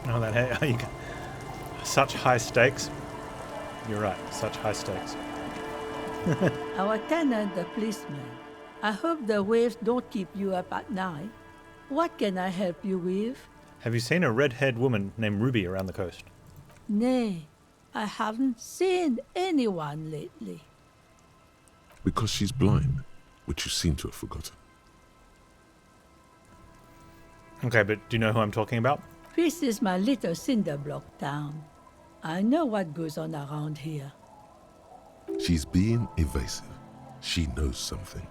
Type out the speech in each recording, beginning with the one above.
Oh, such high stakes. You're right, such high stakes. Our tenant, the policeman. I hope the waves don't keep you up at night. What can I help you with? Have you seen a red-haired woman named Ruby around the coast? Nay, I haven't seen anyone lately. Because she's blind, which you seem to have forgotten. Okay, but do you know who I'm talking about? This is my little cinder block town. I know what goes on around here. She's being evasive. She knows something.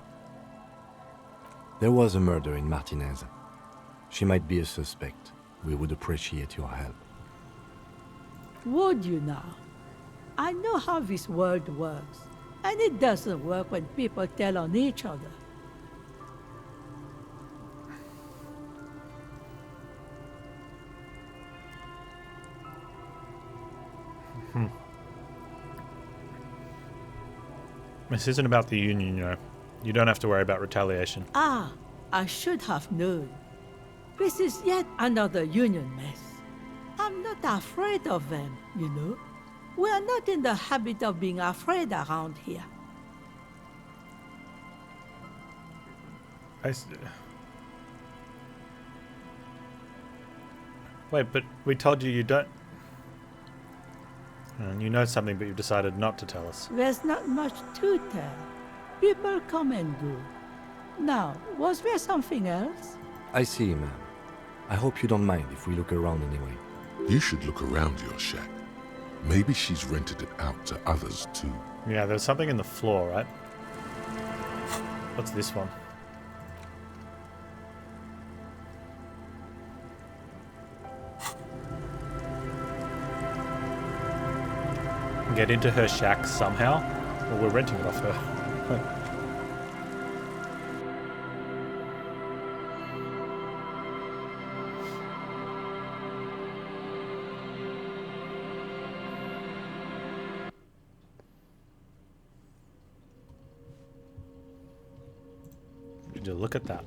There was a murder in Martinez. She might be a suspect. We would appreciate your help. Would you now? I know how this world works, and it doesn't work when people tell on each other. This isn't about the Union, you know. You don't have to worry about retaliation. Ah, I should have known. This is yet another Union mess. I'm not afraid of them, you know. We are not in the habit of being afraid around here. Wait, but we told you don't... And you know something, but you've decided not to tell us. There's not much to tell. People come and go. Now, was there something else? I see, ma'am. I hope you don't mind if we look around anyway. You should look around your shack. Maybe she's rented it out to others too. Yeah, there's something in the floor, right? What's this one? Get into her shack somehow? Well, we're renting it off her. Look at that.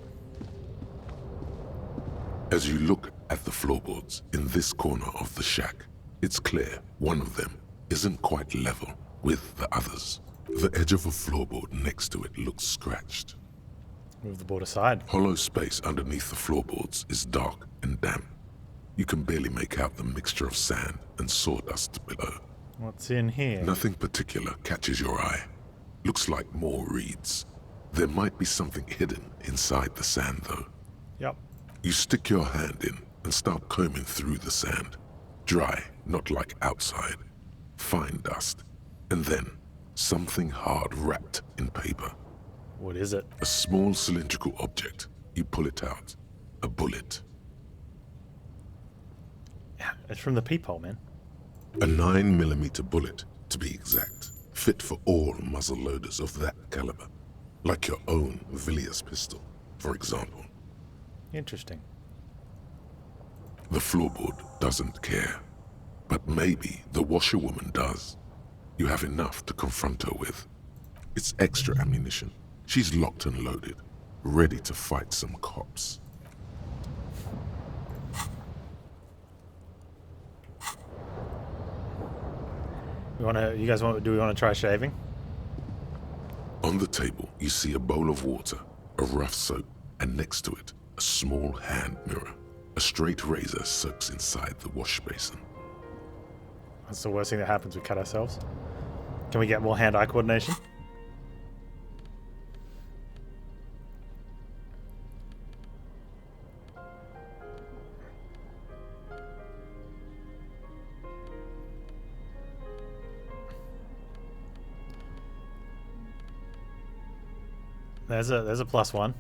As you look at the floorboards in this corner of the shack, it's clear one of them isn't quite level with the others. The edge of a floorboard next to it looks scratched. Move the board aside. Hollow space underneath the floorboards is dark and damp. You can barely make out the mixture of sand and sawdust below. What's in here? Nothing particular catches your eye. Looks like more reeds. There might be something hidden inside the sand, though. Yep. You stick your hand in and start combing through the sand. Dry, not like outside. Fine dust. And then, something hard wrapped in paper. What is it? A small cylindrical object. You pull it out. A bullet. Yeah, it's from the peephole, man. A 9mm bullet, to be exact. Fit for all muzzle loaders of that caliber. Like your own Villiers pistol, for example. Interesting. The floorboard doesn't care. But maybe the washerwoman does. You have enough to confront her with. It's extra ammunition. She's locked and loaded, ready to fight some cops. Do we want to try shaving? On the table, you see a bowl of water, a rough soap, and next to it, a small hand mirror. A straight razor soaks inside the wash basin. That's the worst thing that happens. We cut ourselves. Can we get more hand-eye coordination? There's a +1.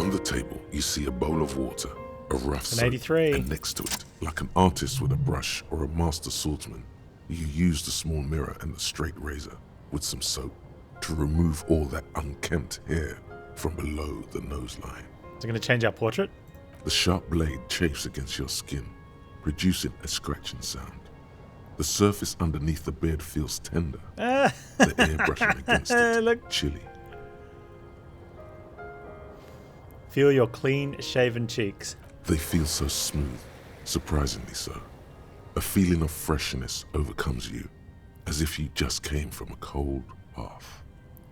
On the table, you see a bowl of water, a rough An soap, 83. and next to it, like an artist with a brush or a master swordsman, you use the small mirror and the straight razor with some soap to remove all that unkempt hair from below the nose line. Is it going to change our portrait? The sharp blade chafes against your skin, producing a scratching sound. The surface underneath the beard feels tender, the air brushing against it, Look. chilly. Feel your clean shaven cheeks. They feel so smooth, surprisingly so. A feeling of freshness overcomes you, as if you just came from a cold bath.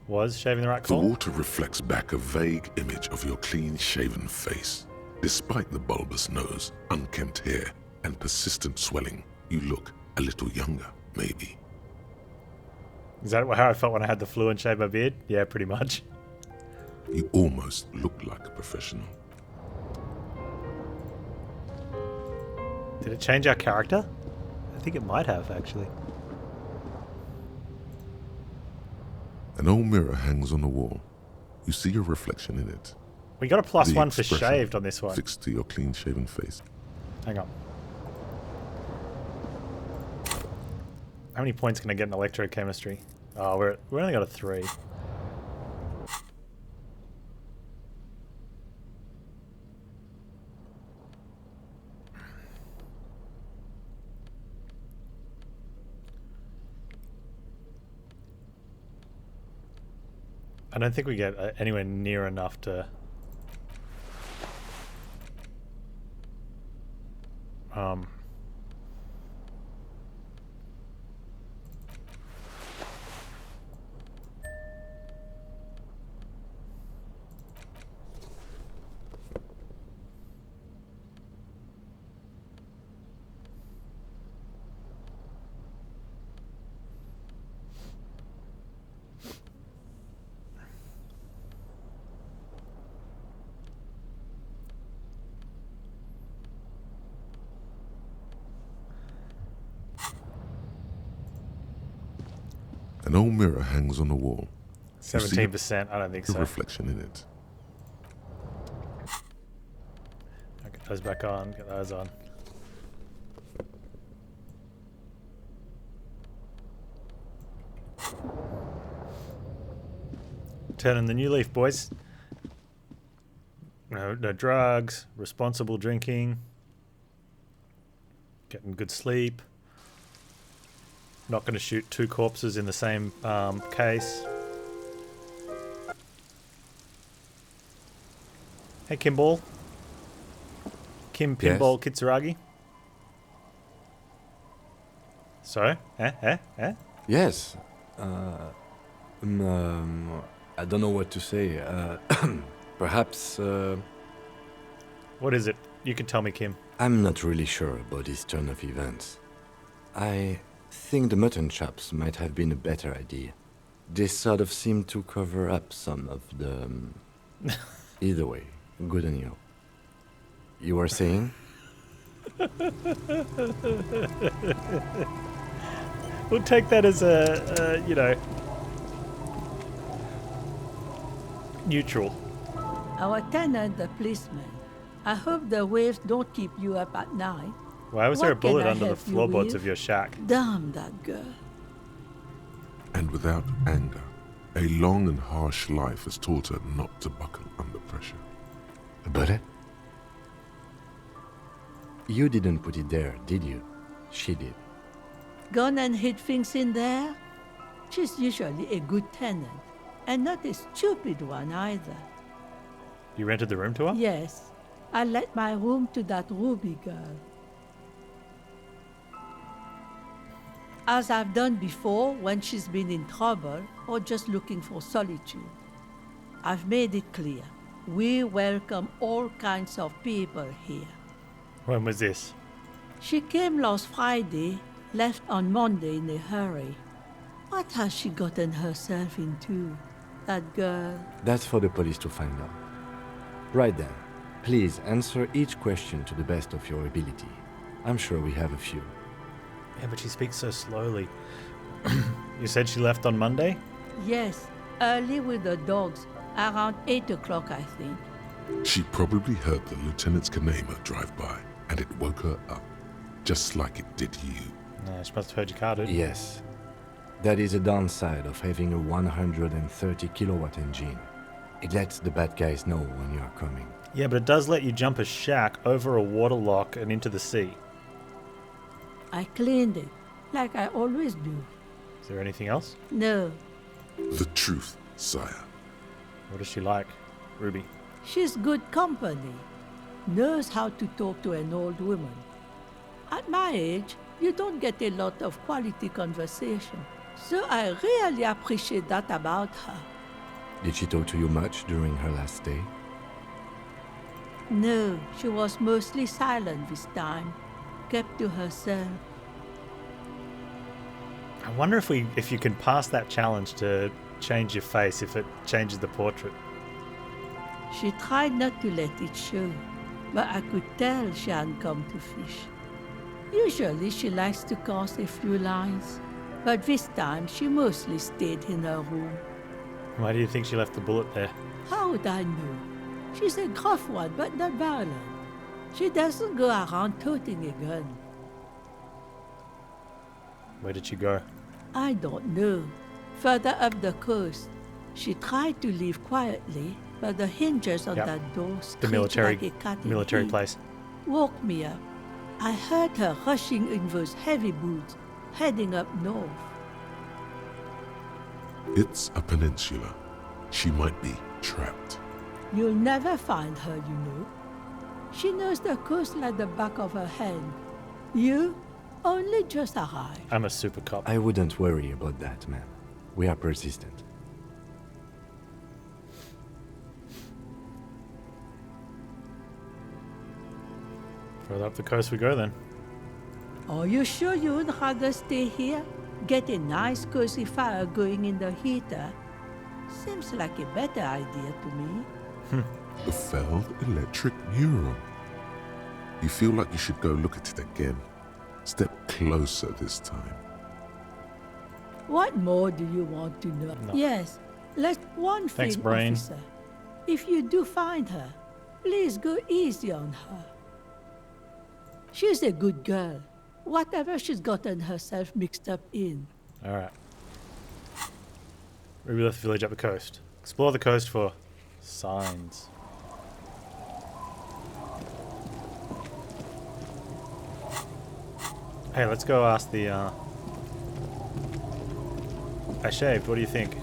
Was shaving the right The call? water reflects back a vague image of your clean-shaven face. Despite the bulbous nose, unkempt hair, and persistent swelling, you look a little younger, maybe. Is that how I felt when I had the flu and shaved my beard? Yeah, pretty much. You almost look like a professional. Did it change our character? I think it might have, actually. An old mirror hangs on the wall. You see your reflection in it. We got a +1 The for expression shaved on this one. fixed to your clean-shaven face. Hang on. How many points can I get in electrochemistry? Oh, we only got a 3. I don't think we get anywhere near enough to An old mirror hangs on the wall. You see 17%. I don't think the so. reflection in it. I'll get those back on. Get those on. Turning the new leaf, boys. No drugs. Responsible drinking. Getting good sleep. Not going to shoot 2 corpses in the same case. Hey, Kimball. Kim Pinball Kitsuragi. So? Yes. I don't know what to say. Perhaps. What is it? You can tell me, Kim. I'm not really sure about this turn of events. I think the mutton chops might have been a better idea. They sort of seem to cover up some of the... Either way, good on you. You were saying? We'll take that as a, neutral. Our tenant, the policeman. I hope the waves don't keep you up at night. Why was there a What can bullet I under the help you floorboards with? of your shack? Damn that girl. And without anger, a long and harsh life has taught her not to buckle under pressure. A bullet? You didn't put it there, did you? She did. Gone and hid things in there? She's usually a good tenant, and not a stupid one either. You rented the room to her? Yes, I let my room to that Ruby girl. As I've done before when she's been in trouble or just looking for solitude. I've made it clear. We welcome all kinds of people here. When was this? She came last Friday, left on Monday in a hurry. What has she gotten herself into, that girl? That's for the police to find out. Right then, please answer each question to the best of your ability. I'm sure we have a few. Yeah, but she speaks so slowly. You said she left on Monday? Yes, early with the dogs, around 8 o'clock, I think. She probably heard the Lieutenant's Kanema drive by, and it woke her up, just like it did you. No, she must have heard your car, dude. Yes. That is a downside of having a 130 kilowatt engine. It lets the bad guys know when you are coming. Yeah, but it does let you jump a shack over a water lock and into the sea. I cleaned it, like I always do. Is there anything else? No, The truth, sire. What is she like, Ruby? she's good company. Knows how to talk to an old woman. At my age, you don't get a lot of quality conversation. So I really appreciate that about her. Did she talk to you much during her last stay? No, she was mostly silent this time. Kept to herself. I wonder if you can pass that challenge to change your face, if it changes the portrait. She tried not to let it show, but I could tell she hadn't come to fish. Usually she likes to cast a few lines, but this time she mostly stayed in her room. Why do you think she left the bullet there? How would I know? She's a gruff one, but not violent. She doesn't go around toting a gun. Where did she go? I don't know. Further up the coast. She tried to leave quietly, but the hinges on Yep. that door The screeched like a cat in military heat. place. Woke me up. I heard her rushing in those heavy boots, heading up north. It's a peninsula. She might be trapped. You'll never find her, you know. She knows the coast like the back of her hand. You only just arrived. I'm a super cop. I wouldn't worry about that, man. We are persistent. Further up the coast we go then. Are you sure you would rather stay here? Get a nice cozy fire going in the heater? Seems like a better idea to me. The failed electric mural. You feel like you should go look at it again. Step closer this time. What more do you want to know? No. Yes, let one Thanks, thing, Brain. officer. If you do find her, please go easy on her. She's a good girl. Whatever she's gotten herself mixed up in. Alright. Ruby left the village up the coast. Explore the coast for signs. Hey, let's go ask the, I shaved, what do you think?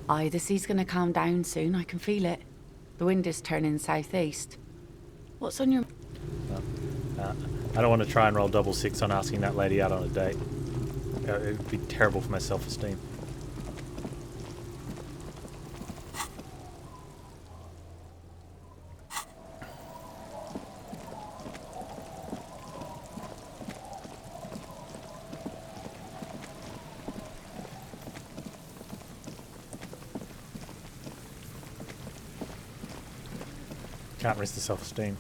Aye, the sea's gonna calm down soon, I can feel it. The wind is turning southeast. What's on your... I don't want to try and roll double six on asking that lady out on a date. It would be terrible for my self-esteem. Can't risk the self-esteem.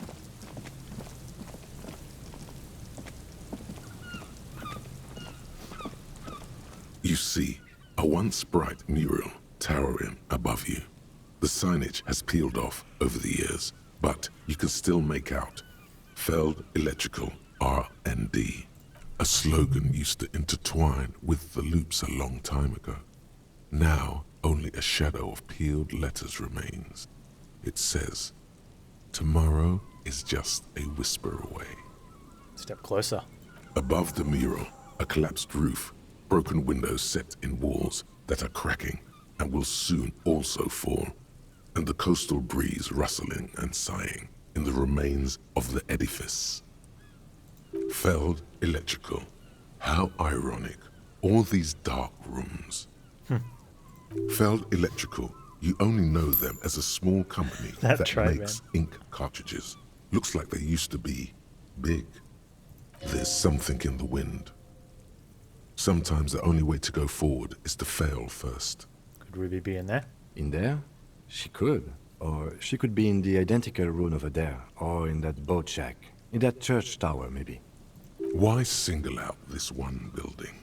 You see a once bright mural towering above you. The signage has peeled off over the years, but you can still make out Feld Electrical R&D. A slogan used to intertwine with the loops a long time ago. Now only a shadow of peeled letters remains. It says, "Tomorrow is just a whisper away." Step closer. Above the mural, a collapsed roof, broken windows set in walls that are cracking and will soon also fall, and the coastal breeze rustling and sighing in the remains of the edifice. Feld Electrical. How ironic. All these dark rooms. Feld Electrical, you only know them as a small company That's right, makes ink cartridges. Looks like they used to be big. There's something in the wind. Sometimes the only way to go forward is to fail first. Could Ruby be in there? In there? She could. Or she could be in the identical room over there. Or in that boat shack. In that church tower, maybe. Why single out this one building?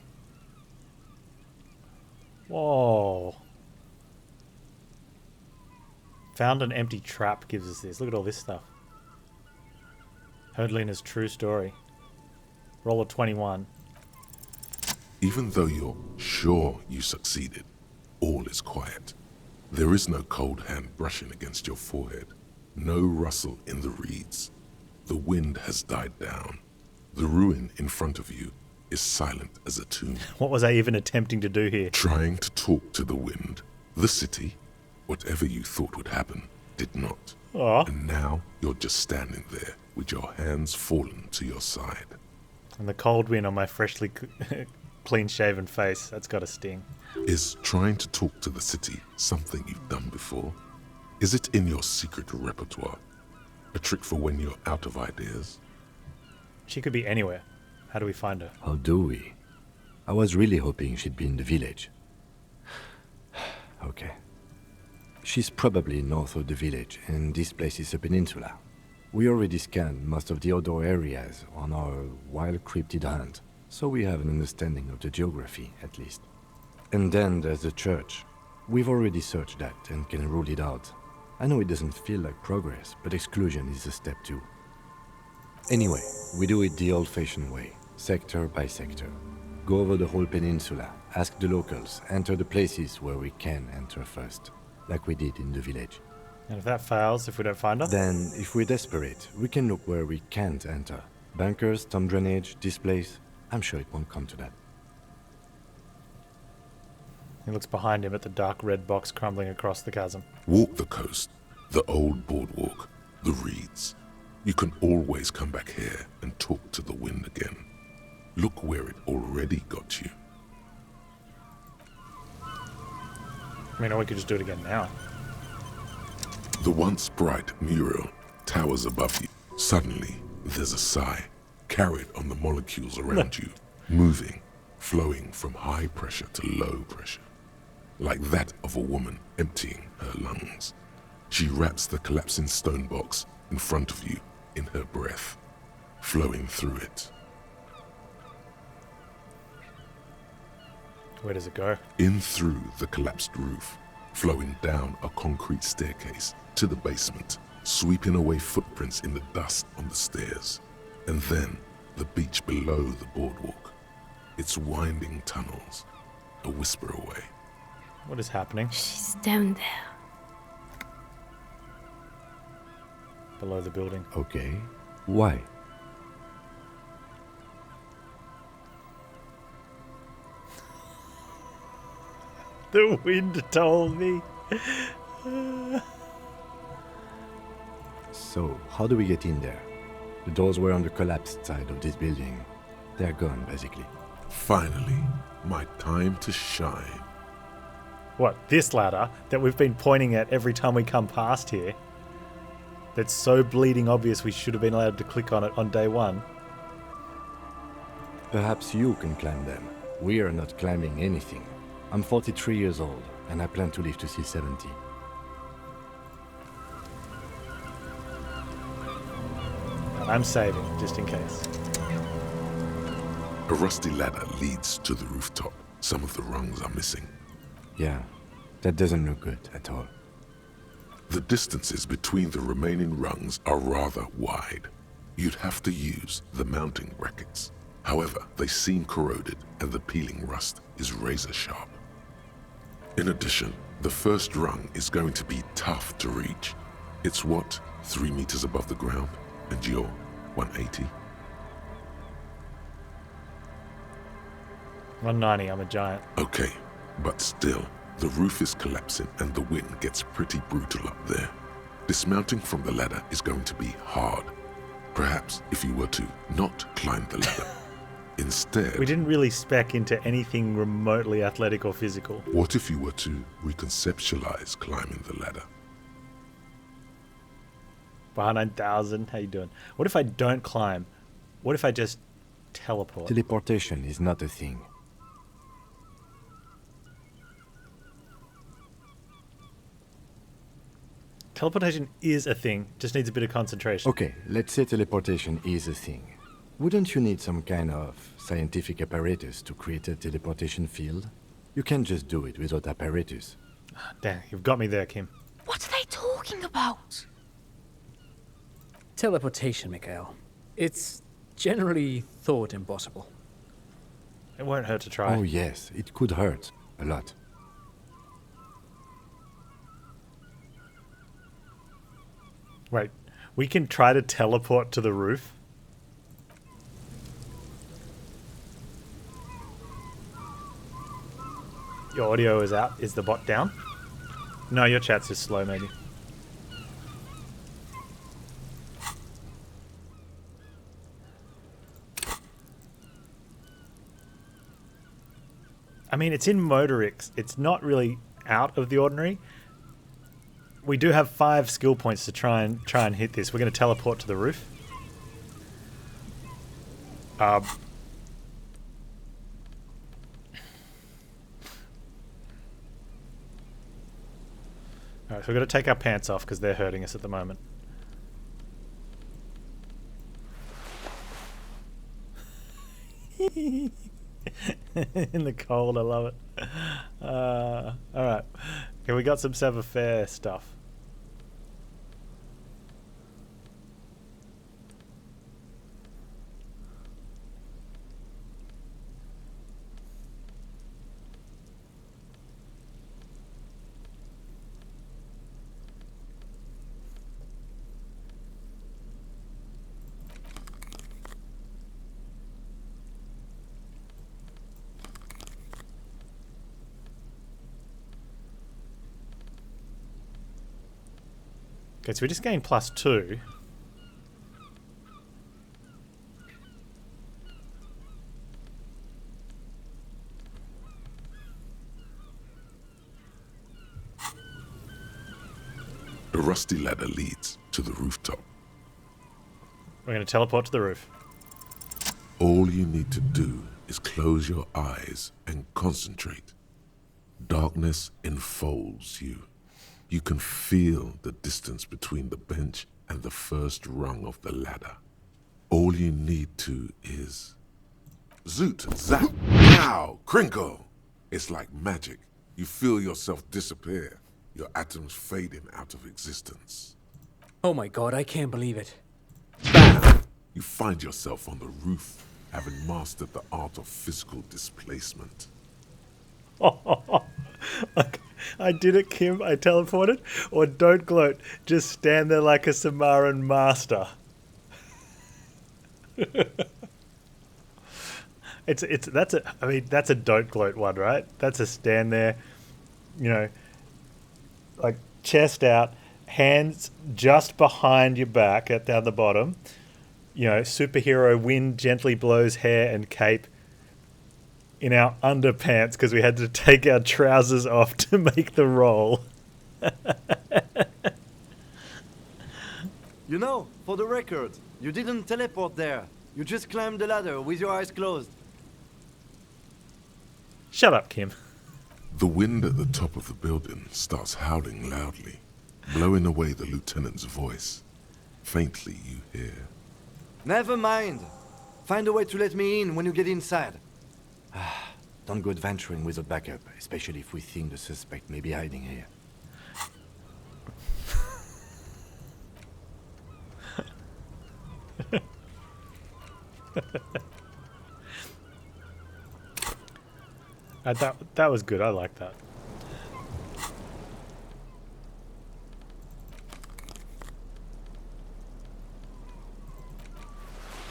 Whoa. Found an empty trap gives us this. Look at all this stuff. Herdlina's true story. Roll of 21. Even though you're sure you succeeded, all is quiet. There is no cold hand brushing against your forehead. No rustle in the reeds. The wind has died down. The ruin in front of you is silent as a tomb. What was I even attempting to do here? Trying to talk to the wind. The city, whatever you thought would happen, did not. Aw. And now you're just standing there with your hands fallen to your side. And the cold wind on my freshly clean-shaven face. That's got a sting. Is trying to talk to the city something you've done before? Is it in your secret repertoire? A trick for when you're out of ideas? She could be anywhere. How do we find her? How do we? I was really hoping she'd be in the village. Okay. She's probably north of the village, and this place is a peninsula. We already scanned most of the outdoor areas on our wild cryptid hunt, so we have an understanding of the geography, at least. And then there's the church. We've already searched that and can rule it out. I know it doesn't feel like progress, but exclusion is a step too. Anyway, we do it the old-fashioned way, sector by sector. Go over the whole peninsula, ask the locals, enter the places where we can enter first, like we did in the village. And if that fails, if we don't find her? Then, if we're desperate, we can look where we can't enter. Bunkers, storm drainage, this place. I'm sure it won't come to that. He looks behind him at the dark red box crumbling across the chasm. Walk the coast, the old boardwalk, the reeds. You can always come back here and talk to the wind again. Look where it already got you. I mean, or we could just do it again now. The once bright mural towers above you. Suddenly, there's a sigh, carried on the molecules around you, moving, flowing from high pressure to low pressure, like that of a woman emptying her lungs. She wraps the collapsing stone box in front of you in her breath, flowing through it. Where does it go? In through the collapsed roof, flowing down a concrete staircase to the basement, sweeping away footprints in the dust on the stairs, and then the beach below the boardwalk, its winding tunnels, a whisper away. What is happening? She's down there. Below the building. Okay. Why? The wind told me. So, how do we get in there? The doors were on the collapsed side of this building. They're gone, basically. Finally, my time to shine. What, this ladder that we've been pointing at every time we come past here? That's so bleeding obvious we should have been allowed to click on it on day one. Perhaps you can climb them. We are not climbing anything. I'm 43 years old, and I plan to live to see 70. And I'm saving, just in case. A rusty ladder leads to the rooftop. Some of the rungs are missing. Yeah, that doesn't look good at all. The distances between the remaining rungs are rather wide. You'd have to use the mounting brackets. However, they seem corroded and the peeling rust is razor sharp. In addition, the first rung is going to be tough to reach. It's what, 3 meters above the ground, and you're 180? 190, I'm a giant. Okay, but still, the roof is collapsing and the wind gets pretty brutal up there. Dismounting from the ladder is going to be hard. Perhaps if you were to not climb the ladder. Instead, We didn't really spec into anything remotely athletic or physical. what if you were to reconceptualize climbing the ladder? Bar 9000, how you doing? What if I don't climb? What if I just teleport? Teleportation is not a thing. Teleportation is a thing, just needs a bit of concentration. Okay, let's say teleportation is a thing. Wouldn't you need some kind of scientific apparatus to create a teleportation field? You can't just do it without apparatus. Damn, you've got me there, Kim. What are they talking talking about? Teleportation, Mikhail. It's generally thought impossible. It won't hurt to try. Oh yes, it could hurt. A lot. Wait, we can try to teleport to the roof? Your audio is out. Is the bot down? No, your chat's just slow, maybe. I mean, it's in Motorix. It's not really out of the ordinary. We do have 5 skill points to try and hit this. We're going to teleport to the roof. Alright, so we've got to take our pants off because they're hurting us at the moment. In the cold, I love it. Alright. Okay, we got some Savoir-Faire stuff. Okay, so we just gained +2. The rusty ladder leads to the rooftop. We're going to teleport to the roof. All you need to do is close your eyes and concentrate. Darkness enfolds you. You can feel the distance between the bench and the first rung of the ladder. All you need to is... Zoot, zap, pow, crinkle! It's like magic. You feel yourself disappear, your atoms fading out of existence. Oh my god, I can't believe it. Bam! You find yourself on the roof, having mastered the art of physical displacement. I did it, Kim. I teleported. Or don't gloat. Just stand there like a Samaran master. That's a don't gloat one, right? That's a stand there, you know, like chest out, hands just behind your back at down the bottom. You know, superhero wind gently blows hair and cape in our underpants because we had to take our trousers off to make the roll. You know, for the record, you didn't teleport there. You just climbed the ladder with your eyes closed. Shut up, Kim. The wind at the top of the building starts howling loudly, blowing away the lieutenant's voice. Faintly you hear. Never mind. Find a way to let me in when you get inside. Don't go adventuring without backup, especially if we think the suspect may be hiding here. That was good. I like that.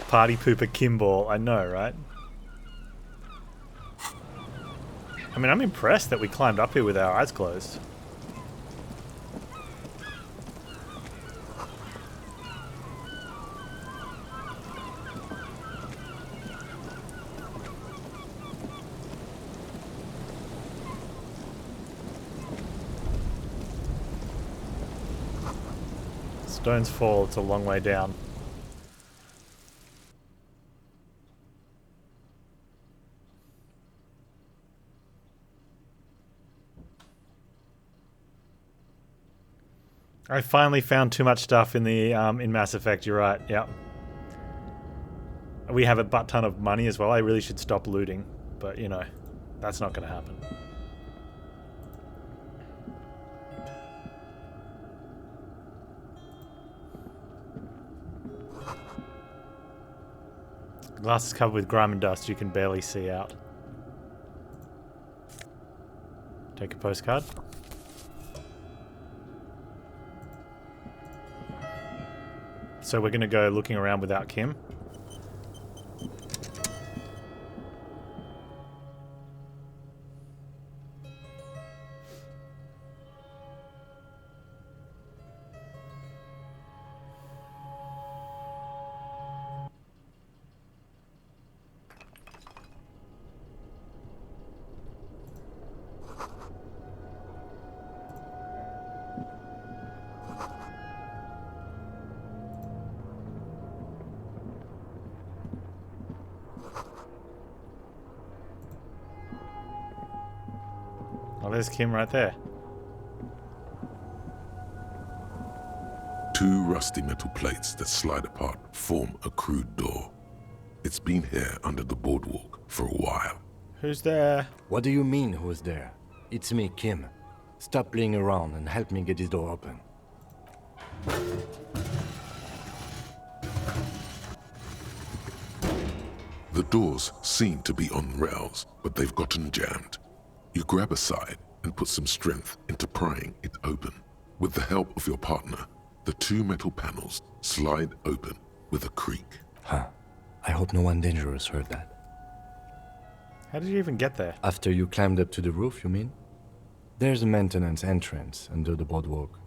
Party pooper Kimball. I know, right? I mean, I'm impressed that we climbed up here with our eyes closed. Stones fall, it's a long way down. I finally found too much stuff in the in Mass Effect. You're right. Yep. We have a butt ton of money as well. I really should stop looting, but you know, that's not going to happen. Glass is covered with grime and dust. You can barely see out. Take a postcard. So we're going to go looking around without Kim. Oh, there's Kim right there. Two rusty metal plates that slide apart form a crude door. It's been here under the boardwalk for a while. Who's there? What do you mean, who's there? It's me, Kim. Stop playing around and help me get this door open. The doors seem to be on rails, but they've gotten jammed. You grab a side and put some strength into prying it open. With the help of your partner, the two metal panels slide open with a creak. Huh. I hope no one dangerous heard that. How did you even get there? After you climbed up to the roof, you mean? There's a maintenance entrance under the boardwalk.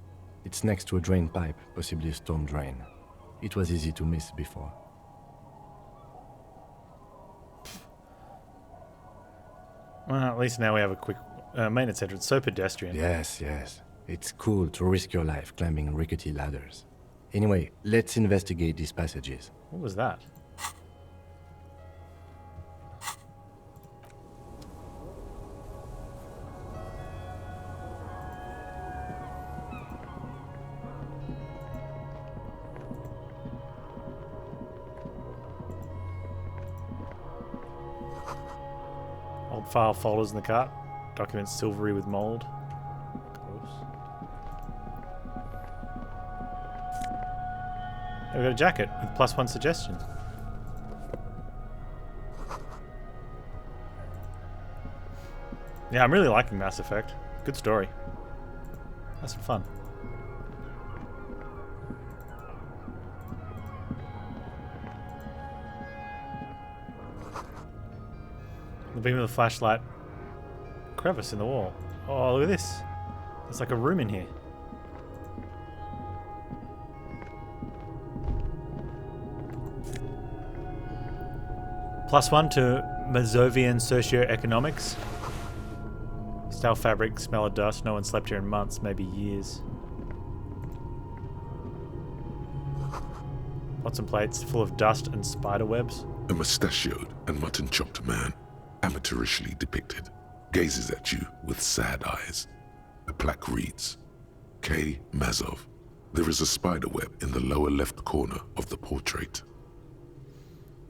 It's next to a drain pipe, possibly a storm drain. It was easy to miss before. Well, at least now we have a quick maintenance entrance. So pedestrian. Yes. It's cool to risk your life climbing rickety ladders. Anyway, let's investigate these passages. What was that? Old file folders in the cart. Documents silvery with mold. Gross. Hey, we got a jacket with +1 suggestion. Yeah, I'm really liking Mass Effect. Good story. That's some fun. The beam of the flashlight. Crevice in the wall. Oh, look at this. There's like a room in here. +1 to Mazovian socioeconomics. Stale fabric, smell of dust. No one slept here in months, maybe years. Pots and plates full of dust and spider webs. A mustachioed and mutton-chopped man, amateurishly depicted, gazes at you with sad eyes. A plaque reads, K. Mazov. There is a spider web in the lower left corner of the portrait.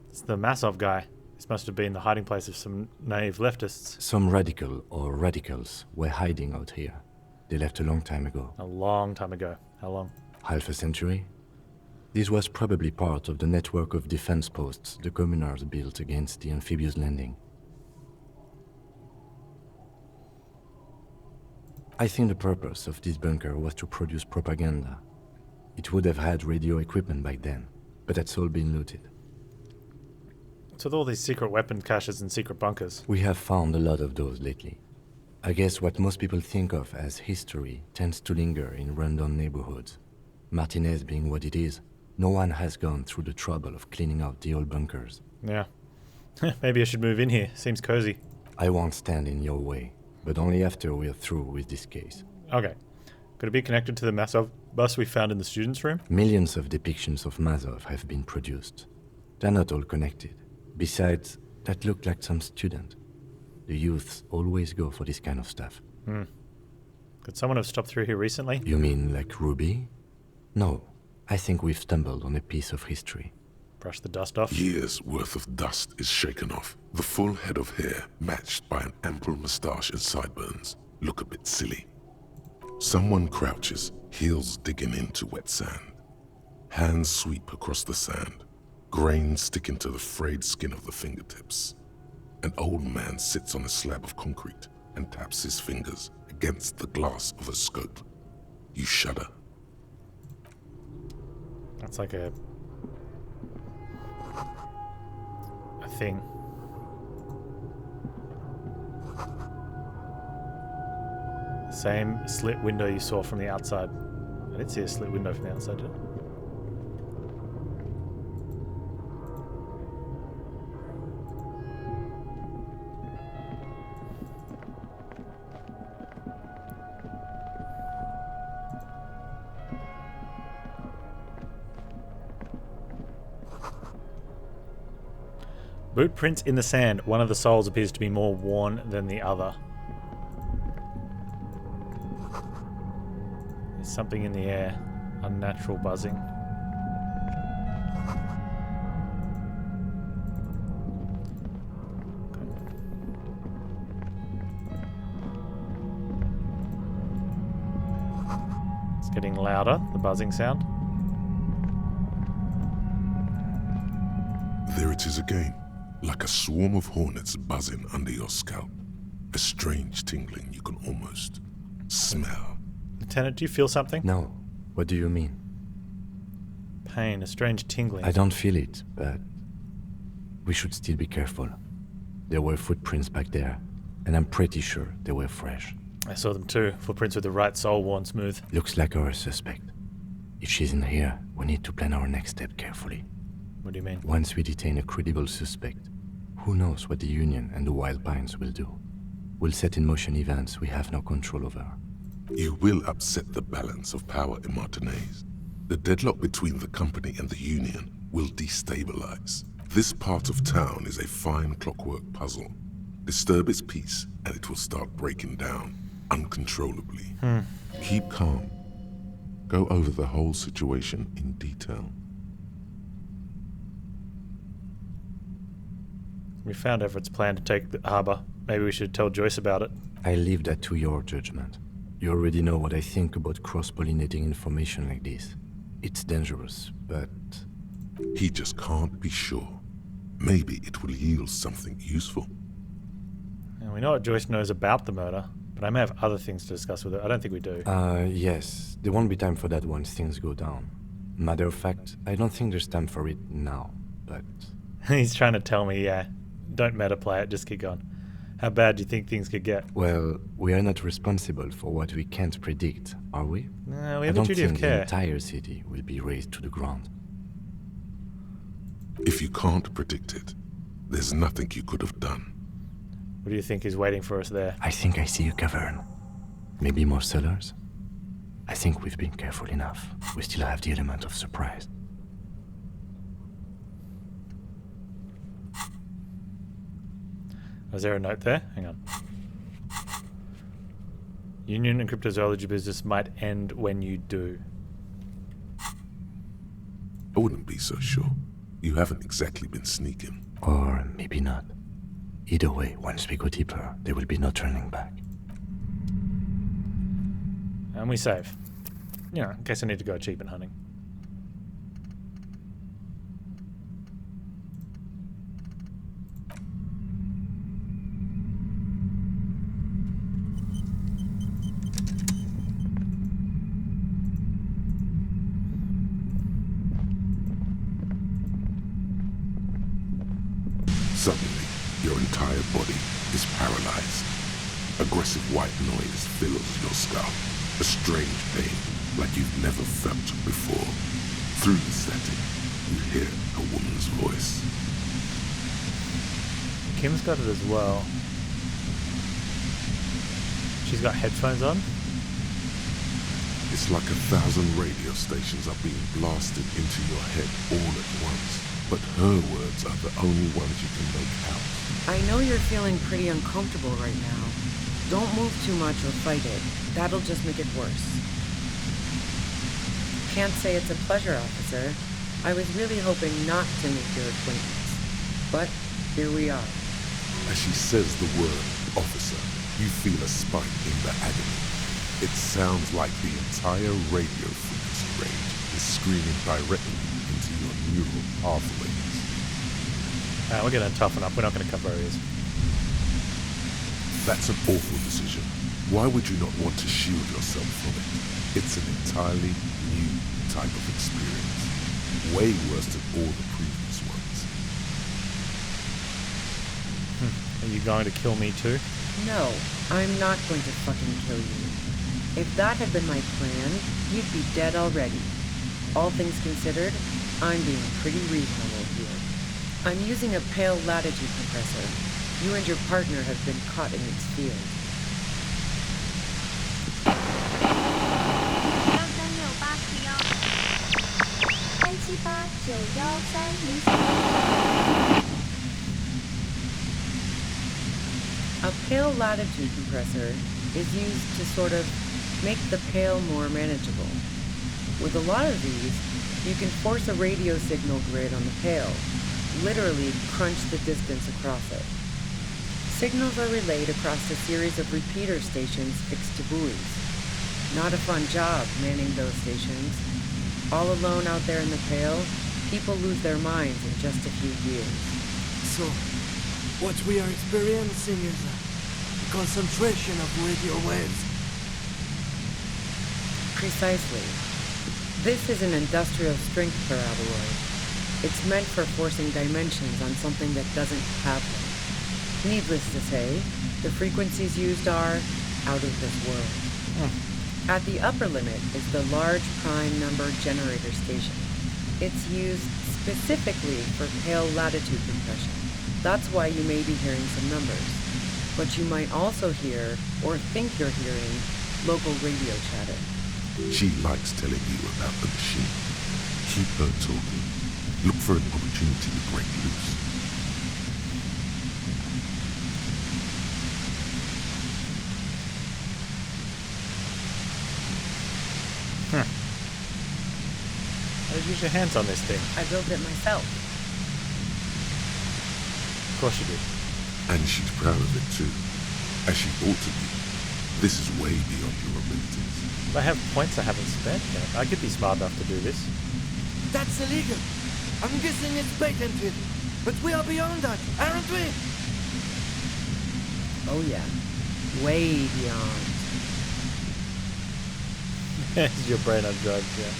It's the Masov guy. This must have been the hiding place of some naive leftists. Some radical or radicals were hiding out here. They left a long time ago. A long time ago. How long? Half a century? This was probably part of the network of defense posts the communards built against the amphibious landing. I think the purpose of this bunker was to produce propaganda. It would have had radio equipment back then, but that's all been looted. So with all these secret weapon caches and secret bunkers. We have found a lot of those lately. I guess what most people think of as history tends to linger in rundown neighborhoods. Martinez being what it is, no one has gone through the trouble of cleaning out the old bunkers. Yeah. Maybe I should move in here. Seems cozy. I won't stand in your way, but only after we're through with this case. Okay. Could it be connected to the Masov bus we found in the students' room? Millions of depictions of Mazov have been produced. They're not all connected. Besides, that looked like some student. The youths always go for this kind of stuff. Could someone have stopped through here recently? You mean like Ruby? No. I think we've stumbled on a piece of history. Brush the dust off. Years' worth of dust is shaken off. The full head of hair, matched by an ample moustache and sideburns, look a bit silly. Someone crouches, heels digging into wet sand. Hands sweep across the sand. grains sticking to the frayed skin of the fingertips. An old man sits on a slab of concrete and taps his fingers against the glass of a scope. You shudder. That's like a thing. Same slit window you saw from the outside. I did see a slit window from the outside, did I? Boot prints in the sand. One of the soles appears to be more worn than the other. There's something in the air. Unnatural buzzing. It's getting louder, the buzzing sound. There it is again, like a swarm of hornets buzzing under your scalp. A strange tingling you can almost smell. Lieutenant, do you feel something? No. What do you mean? Pain, a strange tingling. I don't feel it, but we should still be careful. There were footprints back there, and I'm pretty sure they were fresh. I saw them too. Footprints with the right sole worn smooth. Looks like our suspect. If she's in here, we need to plan our next step carefully. What do you mean? Once we detain a credible suspect, who knows what the Union and the Wild Pines will do? We'll set in motion events we have no control over. You will upset the balance of power in Martinez. The deadlock between the company and the Union will destabilize. This part of town is a fine clockwork puzzle. Disturb its peace and it will start breaking down uncontrollably. Keep calm. Go over the whole situation in detail. We found Everett's plan to take the harbour. Maybe we should tell Joyce about it. I leave that to your judgment. You already know what I think about cross-pollinating information like this. It's dangerous, but... He just can't be sure. Maybe it will yield something useful. And we know what Joyce knows about the murder, but I may have other things to discuss with her. I don't think we do. Yes. There won't be time for that once things go down. Matter of fact, I don't think there's time for it now, but... He's trying to tell me, yeah, don't meta-play it, just keep going. How bad do you think things could get? Well, we are not responsible for what we can't predict, are we? No, we I have a don't duty of think the care. entire city will be razed to the ground. If you can't predict it, there's nothing you could have done. What do you think is waiting for us there? I think I see a cavern. Maybe more cellars? I think we've been careful enough. We still have the element of surprise. Was there a note there? Hang on. Union and cryptozoology business might end when you do. I wouldn't be so sure. You haven't exactly been sneaking. Or maybe not. Either way, once we go deeper, there will be no turning back. And we save. You know, in case I need to go achievement hunting. Suddenly, your entire body is paralyzed. Aggressive white noise fills your skull. A strange pain, like you've never felt before. Through the setting, you hear a woman's voice. Kim's got it as well. She's got headphones on. It's like 1,000 radio stations are being blasted into your head all at once. But her words are the only ones you can make out. I know you're feeling pretty uncomfortable right now. Don't move too much or fight it. That'll just make it worse. Can't say it's a pleasure, officer. I was really hoping not to meet your acquaintance. But here we are. As she says the word officer, you feel a spike in the agony. It sounds like the entire radio frequency range is screaming directly into your neural pathways. We're going to toughen up. We're not going to cover our ears. That's an awful decision. Why would you not want to shield yourself from it? It's an entirely new type of experience. Way worse than all the previous ones. Are you going to kill me too? No, I'm not going to fucking kill you. If that had been my plan, you'd be dead already. All things considered, I'm being pretty reasonable here. I'm using a pale latitude compressor. You and your partner have been caught in its field. A pale latitude compressor is used to sort of make the pale more manageable. With a lot of these, you can force a radio signal grid on the pale, literally crunch the distance across it. Signals are relayed across a series of repeater stations fixed to buoys. Not a fun job manning those stations. All alone out there in the pale, people lose their minds in just a few years. So, what we are experiencing is a concentration of radio waves. Precisely. This is an industrial strength paraboloid. It's meant for forcing dimensions on something that doesn't have them. Needless to say, the frequencies used are out of this world. At the upper limit is the large prime number generator station. It's used specifically for pale latitude compression. That's why you may be hearing some numbers. But you might also hear, or think you're hearing, local radio chatter. She likes telling you about the machine. Keep her talking. Look for an opportunity to break loose. How did you use your hands on this thing? I built it myself. Of course you did. And she's proud of it too. As she ought to be. This is way beyond your abilities. I have points I haven't spent yet. I could be smart enough to do this. That's illegal. I'm guessing it's patented. But we are beyond that, aren't we? Oh yeah. Way beyond. Is your brain on drugs, yeah.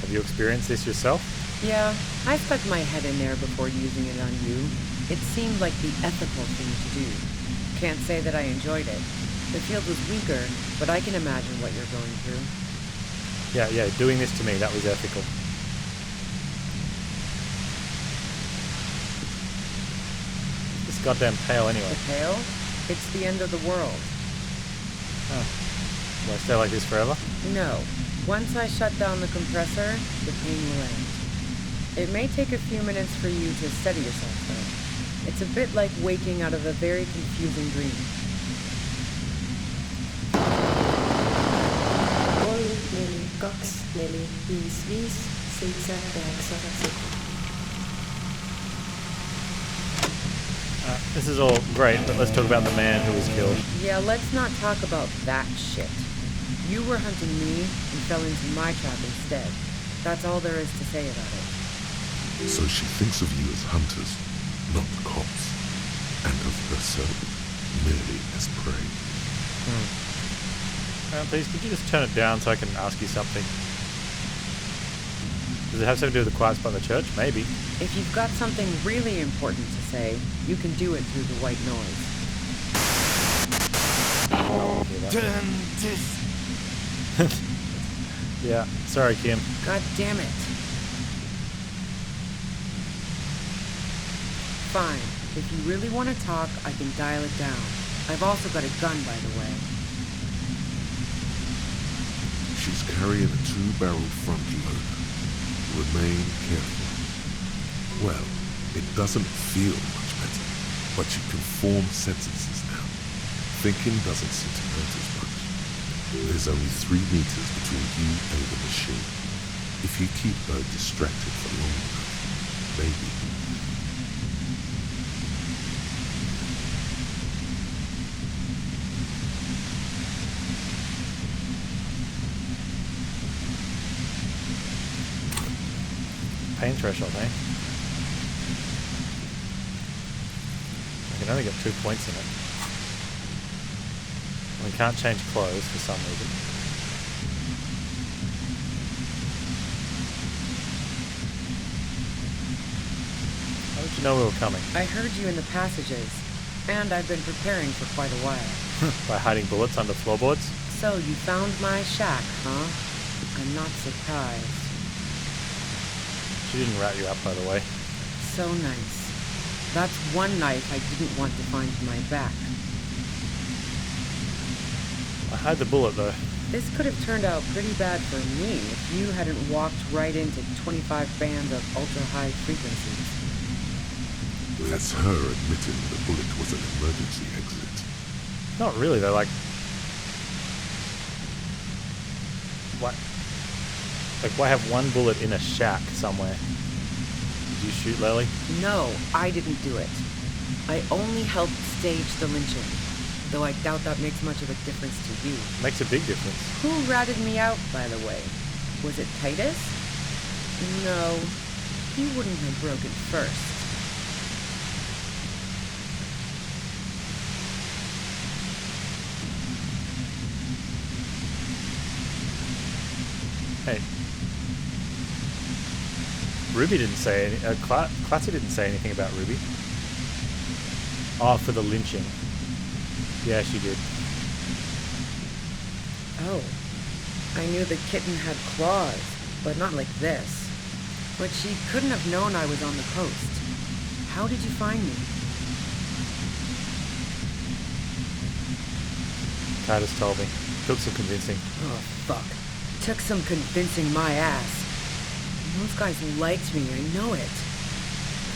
Have you experienced this yourself? Yeah, I stuck my head in there before using it on you. It seemed like the ethical thing to do. Can't say that I enjoyed it. The field was weaker, but I can imagine what you're going through. Yeah, doing this to me, that was ethical. This goddamn pale anyway. The pale? It's the end of the world. Oh. Will I stay like this forever? No. Once I shut down the compressor, the pain will end. It may take a few minutes for you to steady yourself, though. It's a bit like waking out of a very confusing dream. This is all great, but let's talk about the man who was killed. Yeah, let's not talk about that shit. You were hunting me and fell into my trap instead. That's all there is to say about it. So she thinks of you as hunters, not cops, and of herself merely as prey. Please, could you just turn it down so I can ask you something? Does it have something to do with the quiet spot in the church? Maybe. If you've got something really important to say, you can do it through the white noise. Turn this. Yeah, sorry, Kim. God damn it. Fine. If you really want to talk, I can dial it down. I've also got a gun, by the way. She's carrying a 2-barrel front loader. Remain careful. Well, it doesn't feel much better, but you can form sentences now. Thinking doesn't seem to hurt as much. There's only 3 meters between you and the machine. If you keep her distracted for long enough, maybe. pain threshold, eh? I can only get 2 points in it. We can't change clothes for some reason. How did you know we were coming? I heard you in the passages, and I've been preparing for quite a while. By hiding bullets under floorboards? So you found my shack, huh? I'm not surprised. She didn't rat you up, by the way. So nice. That's one knife I didn't want to find in my back. I hide the bullet, though. This could have turned out pretty bad for me if you hadn't walked right into 25 bands of ultra-high frequencies. That's her admitting the bullet was an emergency exit. Not really, though. Like, what? Like, why have one bullet in a shack somewhere? Did you shoot Lely? No, I didn't do it. I only helped stage the lynching, though I doubt that makes much of a difference to you. Makes a big difference. Who ratted me out, by the way? Was it Titus? No, he wouldn't have broken first. Hey. Ruby didn't say any... Classy didn't say anything about Ruby. Oh, for the lynching. Yeah, she did. Oh. I knew the kitten had claws, but not like this. But she couldn't have known I was on the coast. How did you find me? Titus told me. Took some convincing. Oh, fuck. Took some convincing my ass. Those guys liked me, I know it.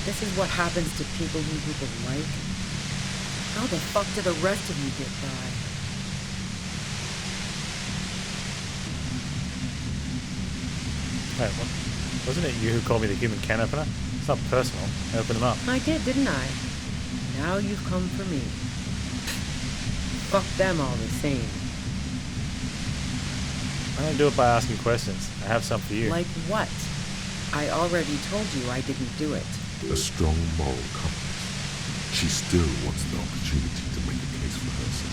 This is what happens to people who people like. How the fuck did the rest of you get by? Wait, what? Wasn't it you who called me the human can opener? It's not personal. I opened them up. I did, didn't I? Now you've come for me. Fuck them all the same. I don't do it by asking questions. I have some for you. Like what? I already told you I didn't do it. A strong moral compass. She still wants the opportunity to make a case for herself.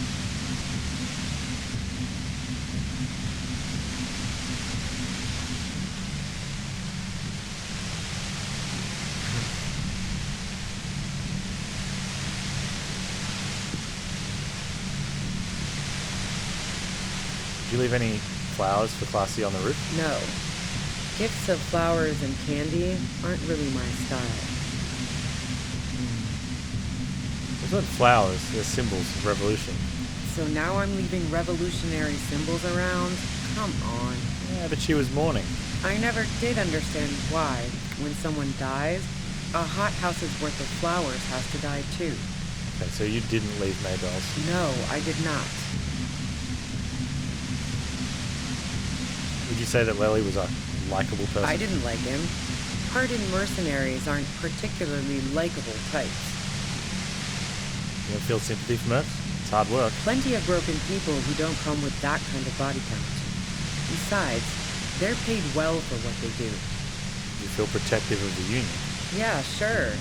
Did you leave any flowers for Classy on the roof? No. Gifts of flowers and candy aren't really my style. Those weren't flowers. They're symbols of revolution. So now I'm leaving revolutionary symbols around? Come on. Yeah, but she was mourning. I never did understand why, when someone dies, a hothouse's worth of flowers has to die too. Okay, so you didn't leave Maybelle's. No, I did not. Would you say that Lely was a likable person? I didn't like him. Hardened mercenaries aren't particularly likable types. You don't feel sympathy for Mercs? It's hard work. Plenty of broken people who don't come with that kind of body count. Besides, they're paid well for what they do. You feel protective of the Union. Yeah, sure.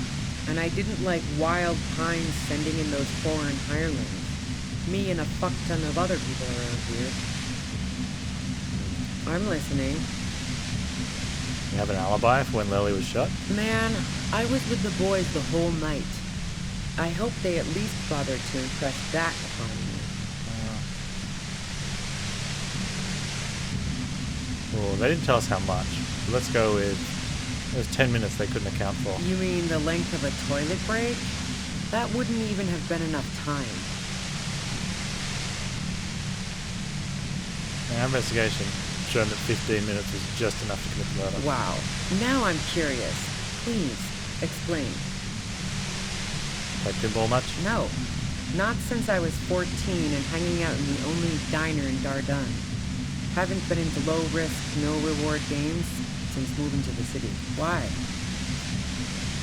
And I didn't like wild pines sending in those foreign hirelings. Me and a fuck ton of other people around here. I'm listening. You have an alibi for when Lely was shot? Man, I was with the boys the whole night. I hope they at least bothered to impress that upon me. Well, they didn't tell us how much. Let's go with... It was 10 minutes they couldn't account for. You mean the length of a toilet break? That wouldn't even have been enough time. Our investigation showed that 15 minutes was just enough to commit the murder. Wow. Now I'm curious. Please, explain. Play pinball much? No. Not since I was 14 and hanging out in the only diner in Dardun. Haven't been into low-risk, no-reward games since moving to the city. Why?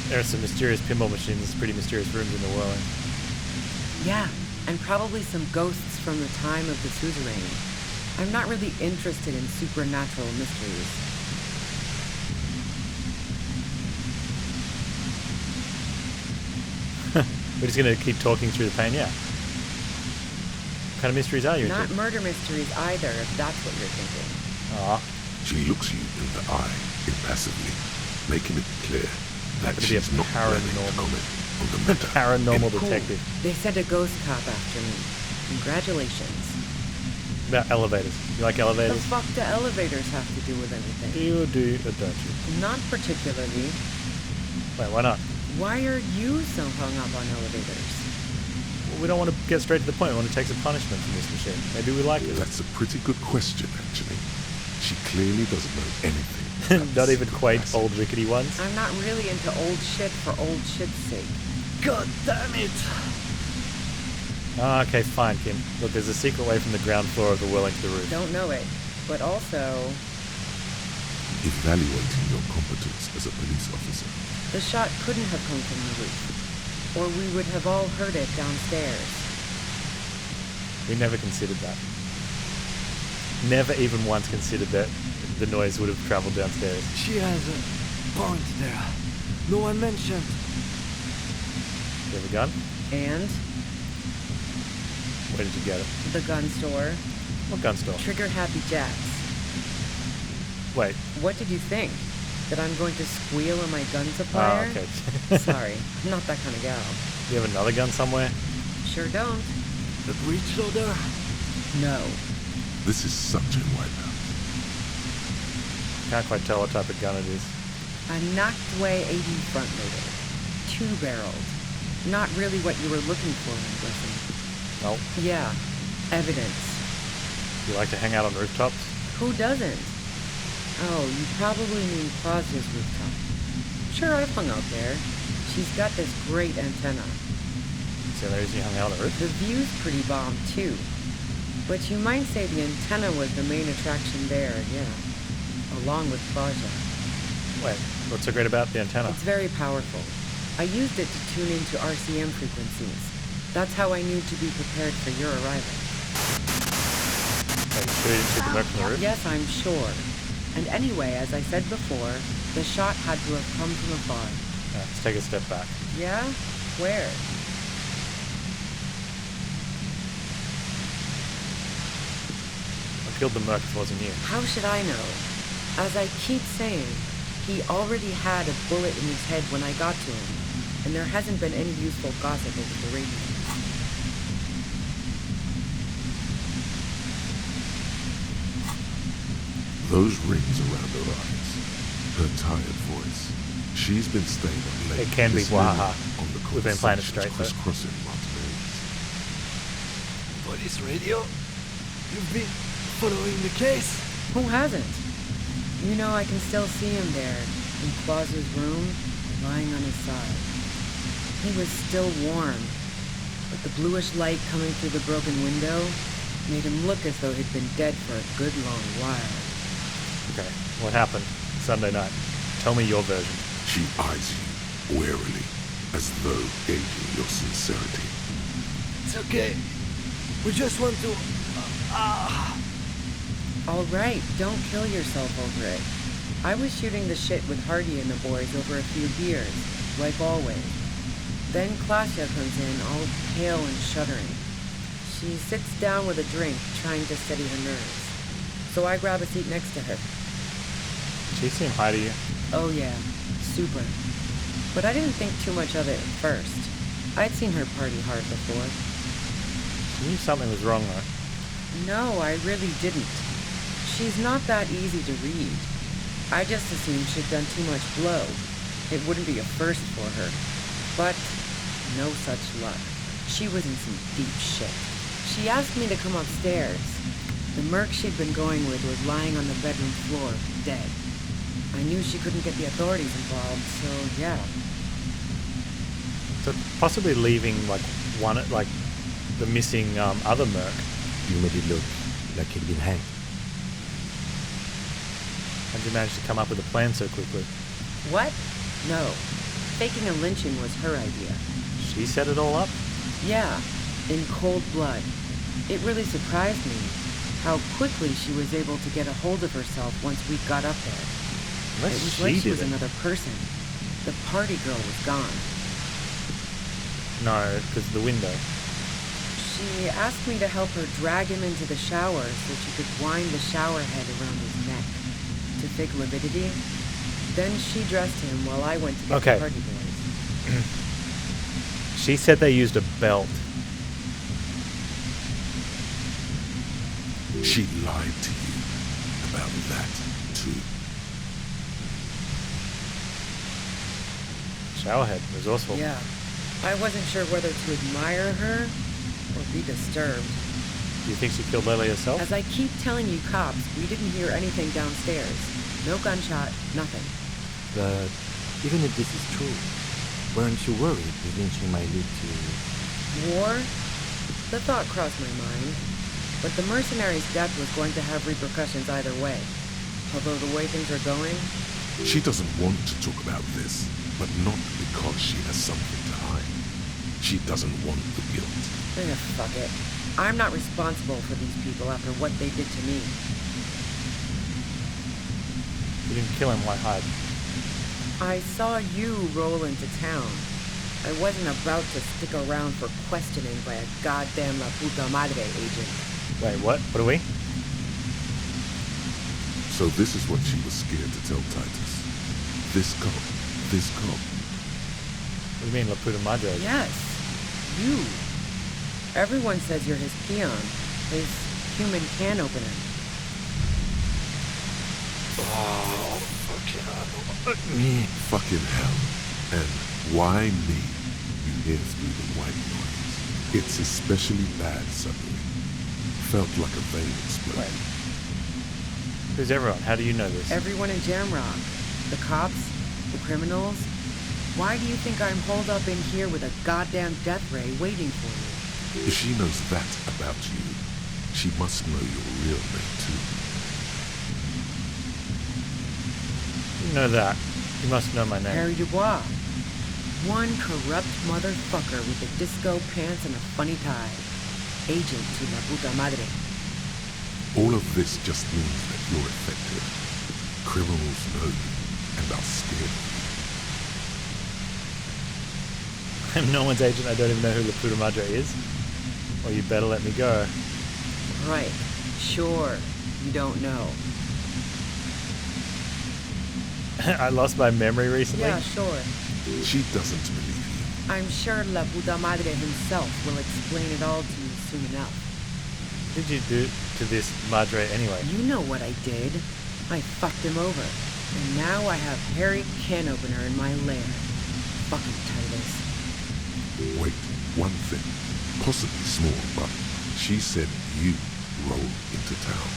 There are some mysterious pinball machines, pretty mysterious rooms in the whirling. Yeah, and probably some ghosts from the time of the suzerain. I'm not really interested in supernatural mysteries. We're just going to keep talking through the pain, yeah. What kind of mysteries are you into? Not murder mysteries either, if that's what you're thinking. Aw. She looks you in the eye impassively, making it clear that Happen to be a she's not planning to paranormal- comment on the matter. Paranormal Cool. detective. They sent a ghost cop after me. Congratulations. About elevators. You like The elevators? fuck do elevators have to do with anything? Do you or do you or don't you? Not particularly. Wait, why not? Why are you so hung up on elevators? Well, we don't want to get straight to the point. We want to take some punishment from this machine. Maybe we like it. That's a pretty good question, actually. She clearly doesn't know anything. about Not this even quaint capacity. old rickety ones. I'm not really into old shit for old shit's sake. God damn it! Ah, okay, fine, Kim. Look, there's a secret way from the ground floor of the well into the roof. Don't know it. But also, Evaluating your competence as a police officer. the shot couldn't have come from the roof. Or we would have all heard it downstairs. We never considered that. Never even once considered that the noise would have travelled downstairs. She has a point there. No one mentioned. You have a gun? And Where did you get it? the gun store, What gun store? Trigger Happy Jacks. Wait. What did you think? That I'm going to squeal on my gun Oh, supplier? okay. Sorry, I'm not that kind of gal. You have another gun somewhere? Sure don't. The breech loader? No. This is such a wipeout. Can't quite tell what type of gun it is. A knocked-away 80 front loader. Two-barreled. Not really what you were looking for, I'm guessing. No. Yeah, evidence. You like to hang out on rooftops? Who doesn't? Oh, you probably mean Claudia's rooftop. Sure, I've hung out there. She's got this great antenna. So the reason you hung out on the roof? The view's pretty bomb, too. But you might say the antenna was the main attraction there, yeah. Along with Claudia. Wait, what's so great about the antenna? It's very powerful. I used it to tune into RCM frequencies. That's how I knew to be prepared for your arrival. Wait, sure you didn't shoot the merc from the roof? Yes, I'm sure. And anyway, as I said before, the shot had to have come from afar. Yeah, let's take a step back. Yeah? Where? I killed the merc if it wasn't you. How should I know? As I keep saying, he already had a bullet in his head when I got to him, and there hasn't been any useful gossip over the radio. Those rings around her eyes, her tired voice. She's been staying up late. It can be listening waha. on the We've been playing it conversations straight, though. crisscrossing Martinez. Police radio? You've been following the case? Who hasn't? You know, I can still see him there, in Claus's room, lying on his side. He was still warm, but the bluish light coming through the broken window made him look as though he'd been dead for a good long while. Okay, what happened Sunday night? Tell me your version. She eyes you warily, as though gauging your sincerity. It's okay. We just want to... All right, don't kill yourself over it. I was shooting the shit with Hardy and the boys over a few beers, like always. Then Klasha comes in, all pale and shuddering. She sits down with a drink, trying to steady her nerves. So I grab a seat next to her. Did she seem high to you? Oh yeah, super. But I didn't think too much of it at first. I'd seen her party hard before. She knew something was wrong though. No, I really didn't. She's not that easy to read. I just assumed she'd done too much blow. It wouldn't be a first for her. But no such luck. She was in some deep shit. She asked me to come upstairs. The merc she'd been going with was lying on the bedroom floor, dead. I knew she couldn't get the authorities involved, so yeah. So possibly leaving like the missing other merc. You made it look like he'd been hanged. How'd you manage to come up with a plan so quickly? What? No. Faking a lynching was her idea. She set it all up? Yeah, in cold blood. It really surprised me how quickly she was able to get a hold of herself once we got up there. Unless It was she like she did was it. another person. The party girl was gone. No, because of the window. She asked me to help her drag him into the shower so she could wind the shower head around his neck to fake lividity. Then she dressed him while I went to get Okay. the party boys. She said they used a belt. She lied to you about that, too. Showerhead, resourceful. Yeah. I wasn't sure whether to admire her or be disturbed. Do you think she killed Lily herself? As I keep telling you cops, we didn't hear anything downstairs. No gunshot, nothing. But even if this is true, weren't you worried the lynching might lead to... War? The thought crossed my mind. But the mercenary's death was going to have repercussions either way. Although the way things are going... She doesn't want to talk about this, but not because she has something to hide. She doesn't want the guilt. Fuck it. I'm not responsible for these people after what they did to me. You didn't kill him, why hide? I saw you roll into town. I wasn't about to stick around for questioning by a goddamn La Puta Madre agent. Wait, what? What are we? So this is what she was scared to tell Titus. This cop. What do you mean, La Puta Madre? Yes, you. Everyone says you're his peon, his human can opener. Oh, fucking hell. And why me? You hear through the white noise. It's especially bad suddenly. Felt like a vein exploded. Wait. Who's everyone? How do you know this? Everyone in Jamrock. The cops, the criminals. Why do you think I'm holed up in here with a goddamn death ray waiting for you? If she knows that about you, she must know your real name too. You know that. You must know my name. Harry Dubois. One corrupt motherfucker with a disco pants and a funny tie. Agent to La Puta Madre. All of this just means that you're effective. Criminals know you and are scared of you. I'm no one's agent. I don't even know who La Puta Madre is. Well, you better let me go. Right. Sure. You don't know. I lost my memory recently. Yeah, sure. She doesn't believe you. I'm sure La Puta Madre himself will explain it all to you soon enough. What did you do to this Madre anyway? You know what I did. I fucked him over. And now I have Harry Can Opener in my lair. Fucking Titus. Wait, one thing. Possibly small, but she said you rolled into town.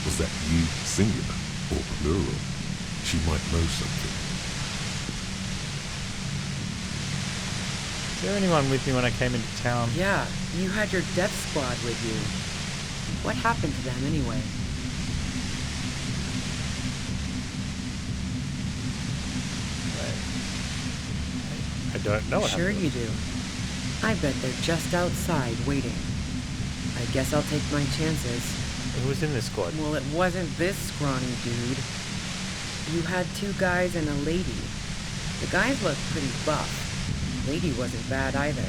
Was that you singular or plural? She might know something. Is there anyone with me when I came into town? Yeah, you had your death squad with you. What happened to them anyway? I don't know what Sure happened. you do. I bet they're just outside waiting. I guess I'll take my chances. Who was in this squad? Well, it wasn't this scrawny dude. You had two guys and a lady. The guys looked pretty buff. Lady wasn't bad either.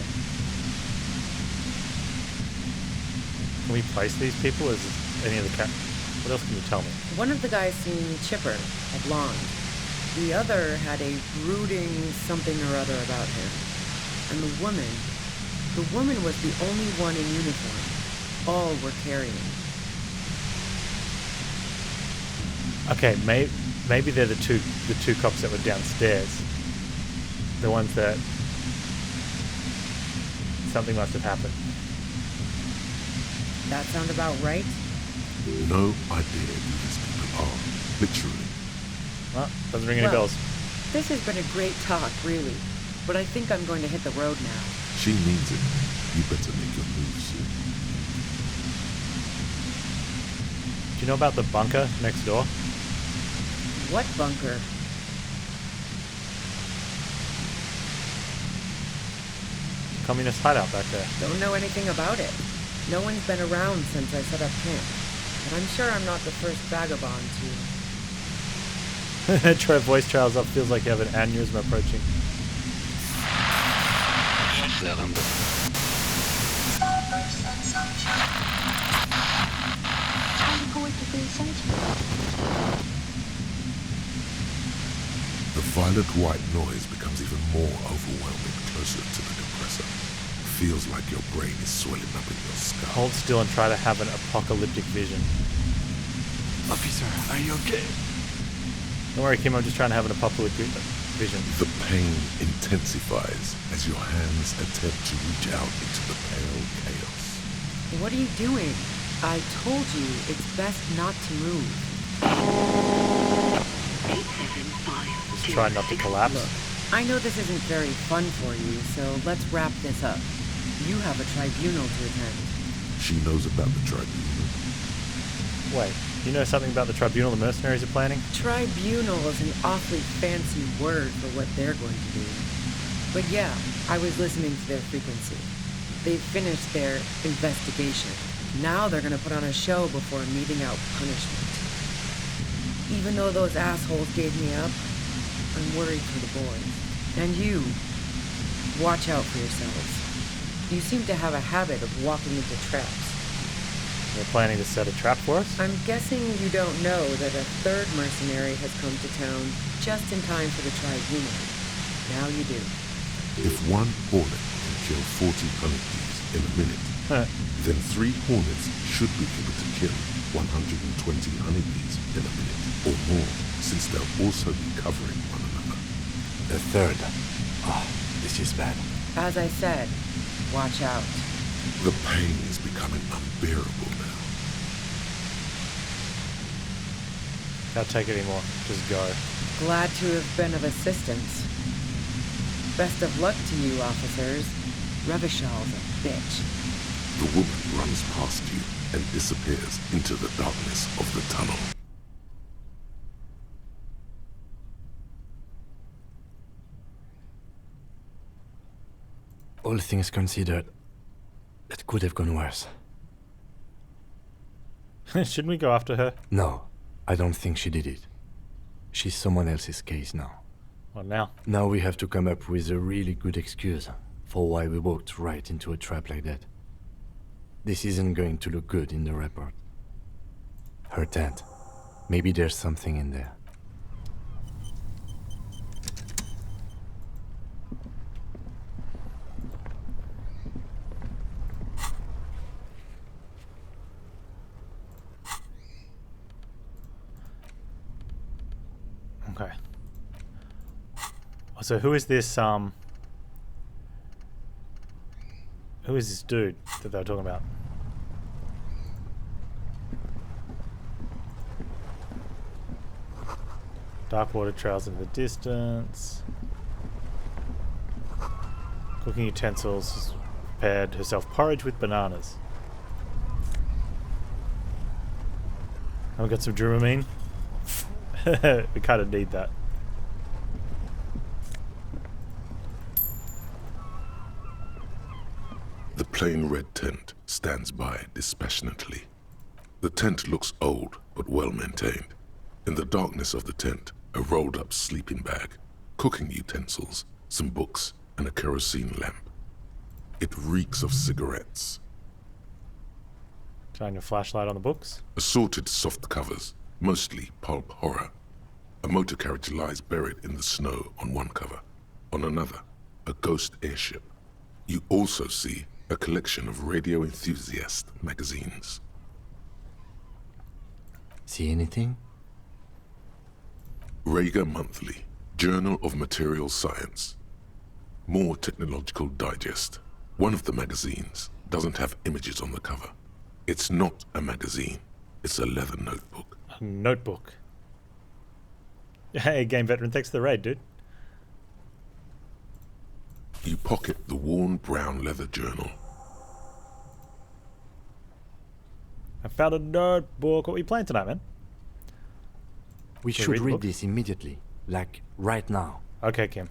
Can we place these people as any of the What else can you tell me? One of the guys seemed chipper, a blonde. The other had a brooding something or other about him. And the woman was the only one in uniform. All were carrying. Okay, maybe they're the two cops that were downstairs. The ones that something must have happened. That sound about right? No idea who these people are. Literally. Well, doesn't ring any Well, bells. This has been a great talk, really. But I think I'm going to hit the road now. She means it. You better make your move soon. Do you know about the bunker next door? What bunker? Communist hideout back there. Don't know anything about it. No one's been around since I set up camp. But I'm sure I'm not the first vagabond to... Troy voice trails up. Feels like you have an aneurysm approaching. aufklärende. The violent white noise becomes even more overwhelming closer to the compressor. Feels like your brain is swelling up in your skull. Hold still and try to have an apocalyptic vision. Officer, are you okay? Don't worry, Kim, I'm just trying to have an apocalyptic vision. The pain intensifies as your hands attempt to reach out into the pale chaos. What are you doing? I told you it's best not to move. Just try not to collapse. Look, I know this isn't very fun for you, so let's wrap this up. You have a tribunal to attend. She knows about the tribunal. Wait, you know something about the tribunal the mercenaries are planning? Tribunal is an awfully fancy word for what they're going to do. But yeah, I was listening to their frequency. They've finished their investigation. Now they're gonna put on a show before meting out punishment. Even though those assholes gave me up, I'm worried for the boys. And you, watch out for yourselves. You seem to have a habit of walking into traps. They're planning to set a trap for us? I'm guessing you don't know that a third mercenary has come to town just in time for the tribunal. Now you do. If one hornet can kill 40 honeybees in a minute, then 3 hornets should be able to kill 120 honeybees in a minute or more, since they'll also be covering one another. The third. Ah, this is bad. As I said, watch out. The pain is becoming unbearable now. Can't take it anymore. Just go. Glad to have been of assistance. Best of luck to you, officers. Revishal's a bitch. The woman runs past you and disappears into the darkness of the tunnel. All things considered, it could have gone worse. Shouldn't we go after her? No, I don't think she did it. She's someone else's case now. What now? Now we have to come up with a really good excuse for why we walked right into a trap like that. This isn't going to look good in the report. Her tent. Maybe there's something in there. Okay. So who is this, who is this dude that they were talking about? Dark water trails in the distance. Cooking utensils. Prepared herself porridge with bananas. Have we got some Dramamine? We kind of need that. The plain red tent stands by dispassionately. The tent looks old but well maintained. In the darkness of the tent, a rolled up sleeping bag, cooking utensils, some books, and a kerosene lamp. It reeks of cigarettes. Shine your flashlight on the books. Assorted soft covers, mostly pulp horror. A motor carriage lies buried in the snow on one cover. On another, a ghost airship. You also see a collection of radio enthusiast magazines. See anything? Rager Monthly, Journal of Material Science. More Technological Digest. One of the magazines doesn't have images on the cover. It's not a magazine, it's a leather notebook. A notebook. Hey, game veteran, thanks for the raid, dude. You pocket the worn brown leather journal. I found a notebook. What are you playing tonight, man? We Should should read read book? this immediately. Like, right now. Okay, Kim.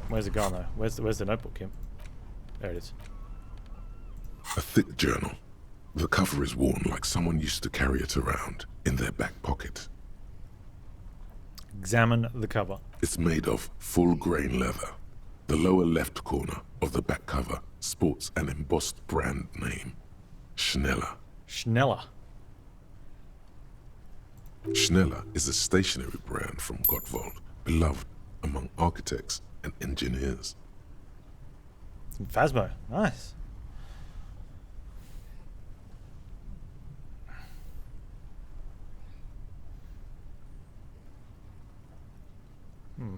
Where's it gone, though? Where's the notebook, Kim? There it is. A thick journal. The cover is worn like someone used to carry it around in their back pocket. Examine the cover. It's made of full-grain leather. The lower left corner of the back cover sports an embossed brand name, Schneller. Schneller. Schneller is a stationery brand from Gottwald, beloved among architects and engineers. Some Phasmo. Nice.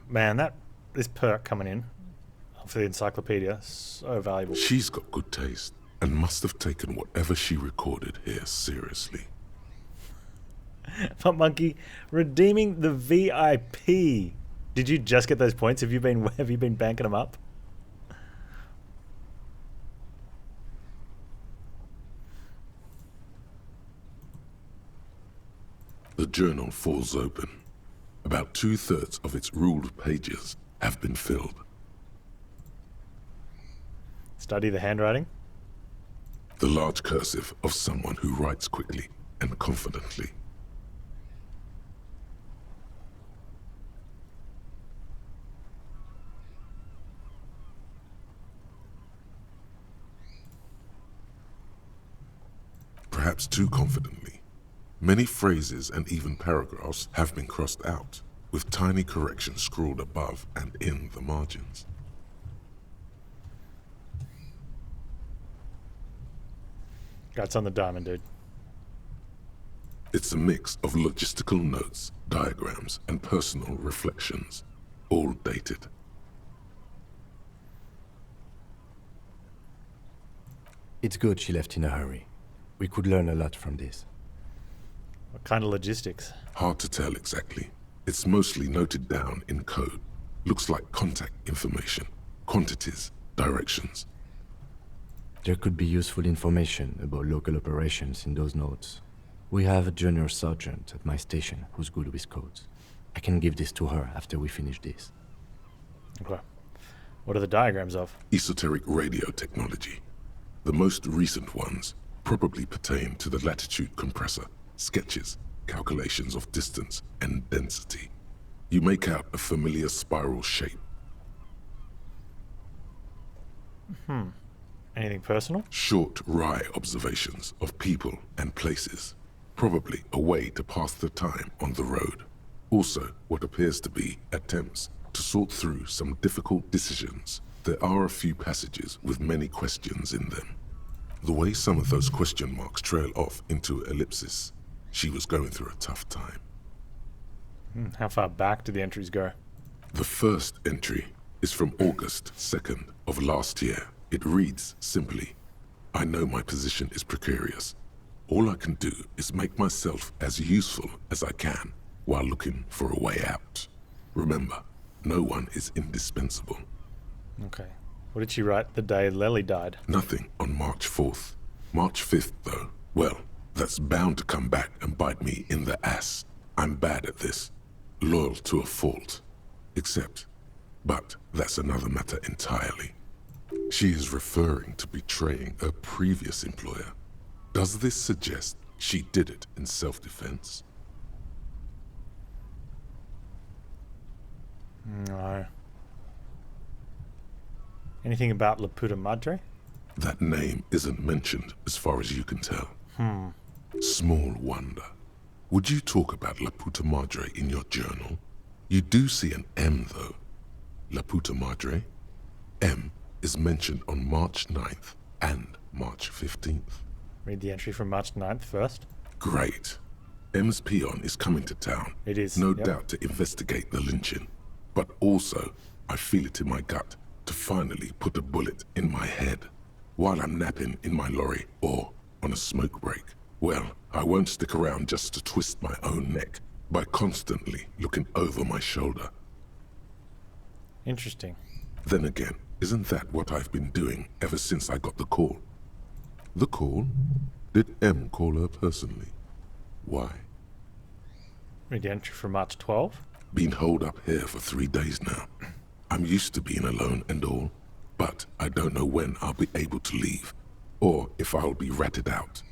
Man, this perk coming in for the encyclopedia, so valuable. She's got good taste and must have taken whatever she recorded here seriously. But Monkey, redeeming the VIP. Did you just get those points? Have you been banking them up? The journal falls open. About 2/3 of its ruled pages have been filled. Study the handwriting. The large cursive of someone who writes quickly and confidently. Perhaps too confidently. Many phrases and even paragraphs have been crossed out, with tiny corrections scrawled above and in the margins. That's on the diamond, dude. It's a mix of logistical notes, diagrams, and personal reflections, all dated. It's good she left in a hurry. We could learn a lot from this. What kind of logistics? Hard to tell exactly. It's mostly noted down in code. Looks like contact information, quantities, directions. There could be useful information about local operations in those notes. We have a junior sergeant at my station who's good with codes. I can give this to her after we finish this. Okay. What are the diagrams of? Esoteric radio technology. The most recent ones probably pertain to the latitude compressor, sketches, calculations of distance and density. You make out a familiar spiral shape. Anything personal? Short, wry observations of people and places. Probably a way to pass the time on the road. Also, what appears to be attempts to sort through some difficult decisions. There are a few passages with many questions in them. The way some of those question marks trail off into ellipses, she was going through a tough time. How far back do the entries go? The first entry is from August 2nd of last year. It reads simply, I know my position is precarious. All I can do is make myself as useful as I can while looking for a way out. Remember, no one is indispensable. Okay. What did she write the day Lely died? Nothing on March 4th. March 5th, though, well, that's bound to come back and bite me in the ass. I'm bad at this. Loyal to a fault. But that's another matter entirely. She is referring to betraying her previous employer. Does this suggest she did it in self-defense? No. Anything about La Puta Madre? That name isn't mentioned as far as you can tell. Small wonder. Would you talk about La Puta Madre in your journal? You do see an M, though. La Puta Madre. M is mentioned on March 9th and March 15th. Read the entry from March 9th first. Great. M's peon is coming to town. It is. No yep. doubt to investigate the lynching. But also, I feel it in my gut to finally put a bullet in my head while I'm napping in my lorry or on a smoke break. Well, I won't stick around just to twist my own neck by constantly looking over my shoulder. Interesting. Then again, isn't that what I've been doing ever since I got the call? The call? Did M call her personally? Why? Read the entry from March 12th. Been holed up here for 3 days now. I'm used to being alone and all, but I don't know when I'll be able to leave, or if I'll be ratted out.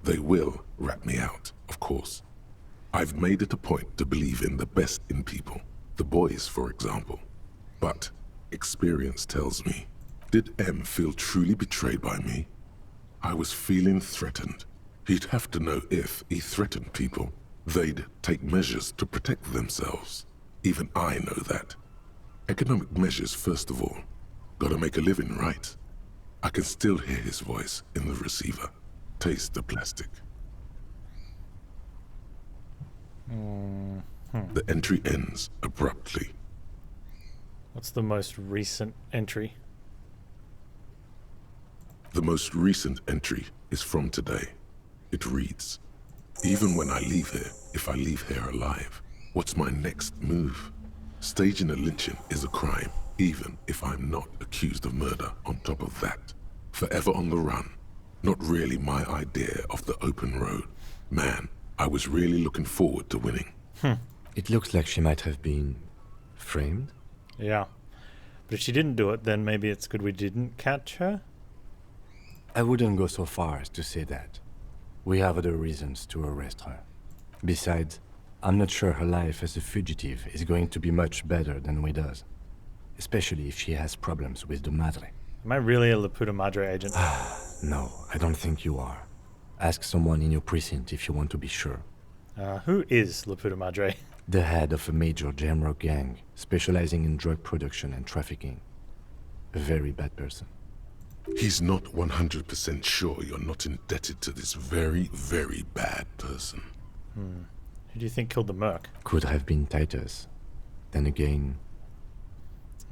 They will rat me out, of course. I've made it a point to believe in the best in people, the boys, for example. But experience tells me, did M feel truly betrayed by me? I was feeling threatened. He'd have to know if he threatened people, they'd take measures to protect themselves. Even I know that. Economic measures, first of all. Gotta make a living, right? I can still hear his voice in the receiver. Taste the plastic. The entry ends abruptly. What's the most recent entry? The most recent entry is from today. It reads, even when I leave here, if I leave here alive, what's my next move? Staging a lynching is a crime, even if I'm not accused of murder on top of that. Forever on the run. Not really my idea of the open road. Man, I was really looking forward to winning. It looks like she might have been framed. Yeah. But if she didn't do it, then maybe it's good we didn't catch her? I wouldn't go so far as to say that. We have other reasons to arrest her. Besides, I'm not sure her life as a fugitive is going to be much better than we does. Especially if she has problems with the Madre. Am I really a La Puta Madre agent? No, I don't think you are. Ask someone in your precinct if you want to be sure. Who is La Puta Madre? The head of a major Jamrock gang, specializing in drug production and trafficking. A very bad person. He's not 100% sure you're not indebted to this very, very bad person. Who do you think killed the merc? Could have been Titus. Then again...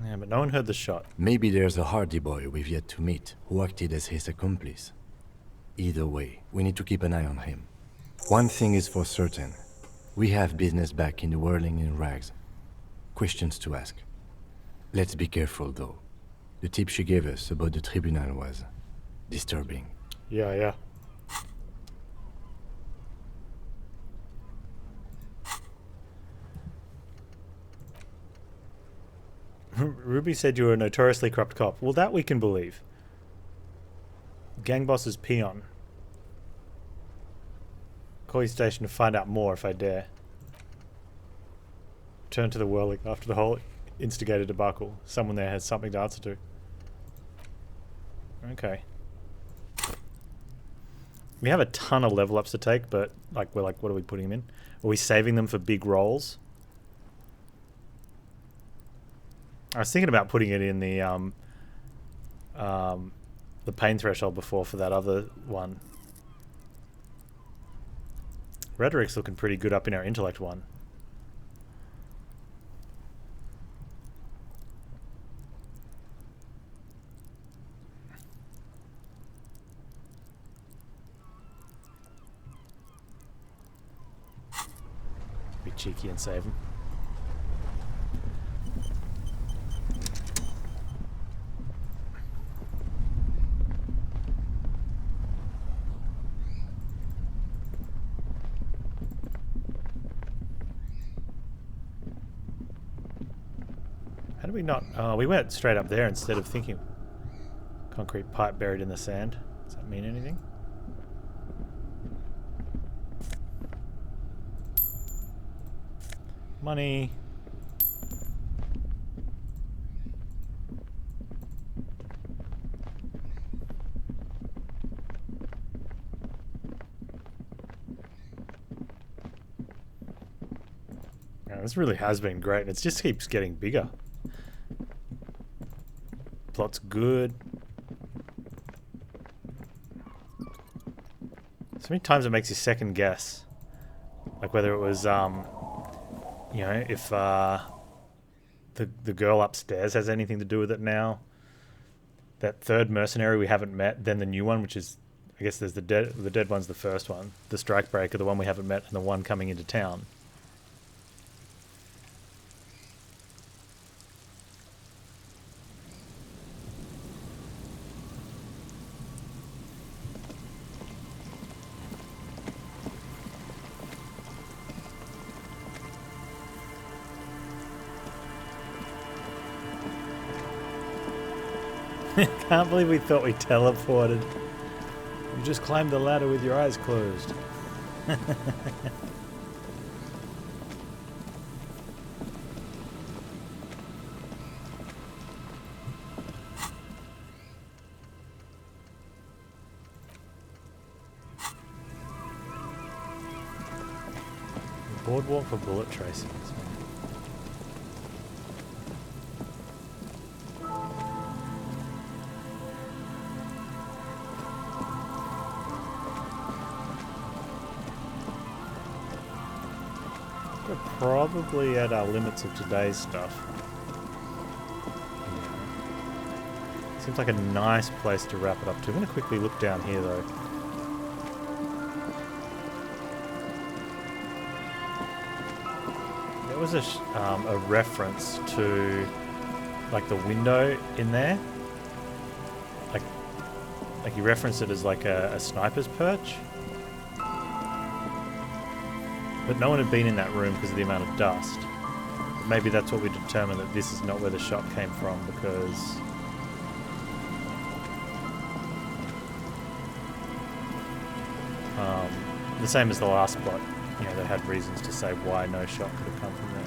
Yeah, but no one heard the shot. Maybe there's a hardy boy we've yet to meet who acted as his accomplice. Either way, we need to keep an eye on him. One thing is for certain. We have business back in the whirling in rags. Questions to ask. Let's be careful, though. The tip she gave us about the tribunal was disturbing. Yeah. Ruby said you were a notoriously corrupt cop. Well, that we can believe. Gang boss is peon. Call your station to find out more if I dare. Return to the whirling after the whole instigated debacle. Someone there has something to answer to. Okay. We have a ton of level ups to take, but we're like, what are we putting them in? Are we saving them for big rolls? I was thinking about putting it in the pain threshold before for that other one. Rhetoric's looking pretty good up in our intellect one. Be cheeky and save him. How did we not? Oh, we went straight up there instead of thinking. Concrete pipe buried in the sand. Does that mean anything? Money. Yeah, this really has been great, and it just keeps getting bigger. Plot's good. So many times it makes you second guess. Like whether it was, you know, if the girl upstairs has anything to do with it now. That third mercenary we haven't met, then the new one, which is, I guess there's the dead one's the first one. The strikebreaker, the one we haven't met, and the one coming into town. Can't believe we thought we teleported. We just climb the ladder with your eyes closed. Boardwalk for bullet tracings. We're probably at our limits of today's stuff. Yeah. Seems like a nice place to wrap it up to. I'm going to quickly look down here though. There was a reference to like the window in there. Like he referenced it as like a sniper's perch. But no one had been in that room because of the amount of dust. Maybe that's what we determined, that this is not where the shot came from, because the same as the last plot, you know, they had reasons to say why no shot could have come from there.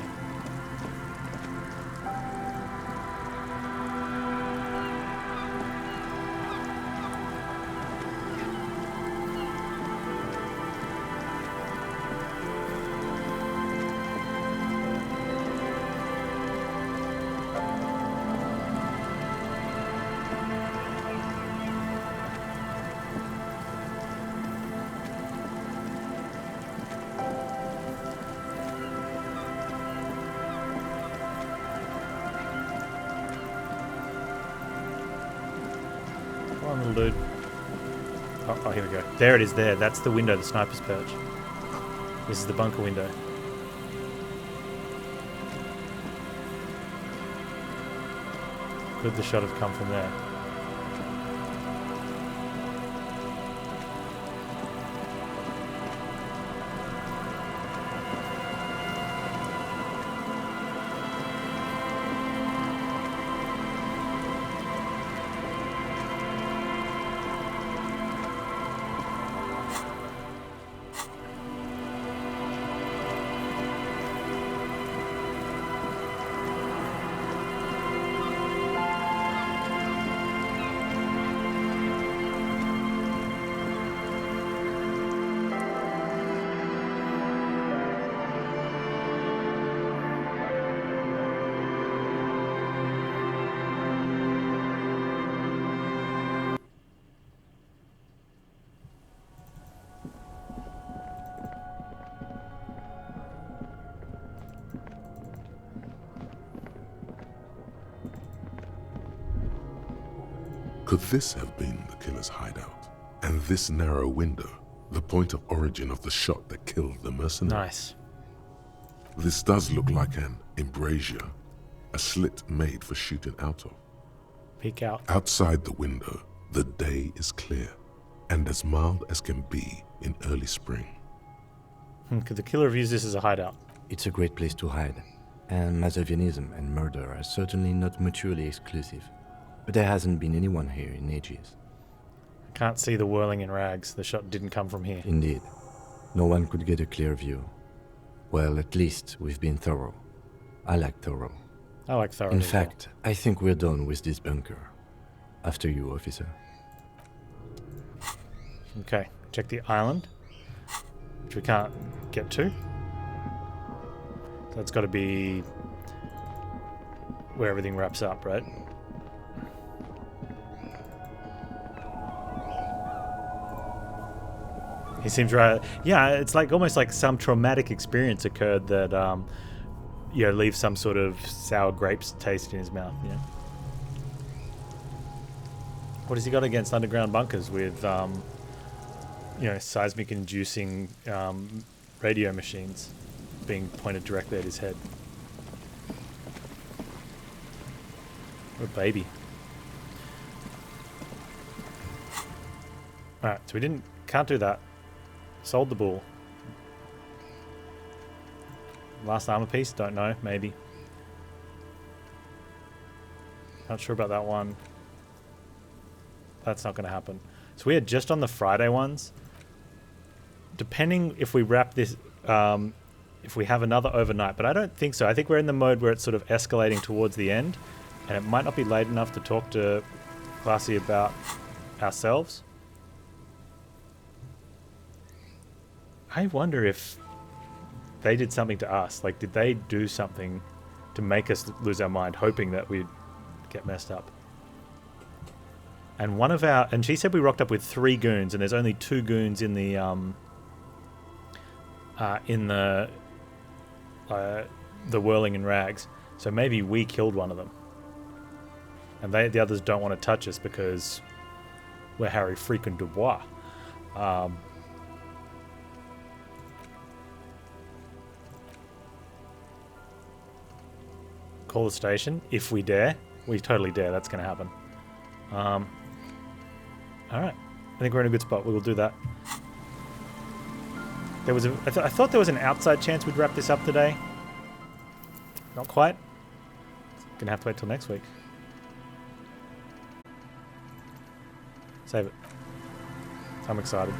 Dude. Oh, here we go. There it is there. That's the window, the sniper's perch. This is the bunker window. Could the shot have come from there? Could this have been the killer's hideout? And this narrow window, the point of origin of the shot that killed the mercenary? Nice. This does look like an embrasure, a slit made for shooting out of. Peek out. Outside the window, the day is clear, and as mild as can be in early spring. Could the killer have used this as a hideout? It's a great place to hide, and Masovianism and murder are certainly not mutually exclusive. But there hasn't been anyone here in ages. I can't see the whirling in rags. The shot didn't come from here. Indeed. No one could get a clear view. Well, at least we've been thorough. I like thorough. I like thorough. In fact, I think we're done with this bunker. After you, officer. Okay, check the island, which we can't get to. So that's got to be where everything wraps up, right? He seems right. Yeah, it's like almost like some traumatic experience occurred that, you know, leaves some sort of sour grapes taste in his mouth. Yeah. What has he got against underground bunkers with, you know, seismic inducing radio machines being pointed directly at his head? What a baby. All right, so we can't do that. Sold the bull. Last armor piece? Don't know. Maybe. Not sure about that one. That's not going to happen. So we are just on the Friday ones. Depending if we wrap this, if we have another overnight, but I don't think so. I think we're in the mode where it's sort of escalating towards the end, and it might not be late enough to talk to Classy about ourselves. I wonder if they did something to us. Like, did they do something to make us lose our mind, hoping that we'd get messed up? And one of our... And she said we rocked up with 3 goons, and there's only 2 goons in the... the whirling in rags. So maybe we killed one of them. And the others don't want to touch us because we're Harry freaking Dubois. Call the station if we dare. We totally dare. That's going to happen. All right. I think we're in a good spot. We will do that. There was I thought there was an outside chance we'd wrap this up today. Not quite. Gonna have to wait till next week. Save it. I'm excited.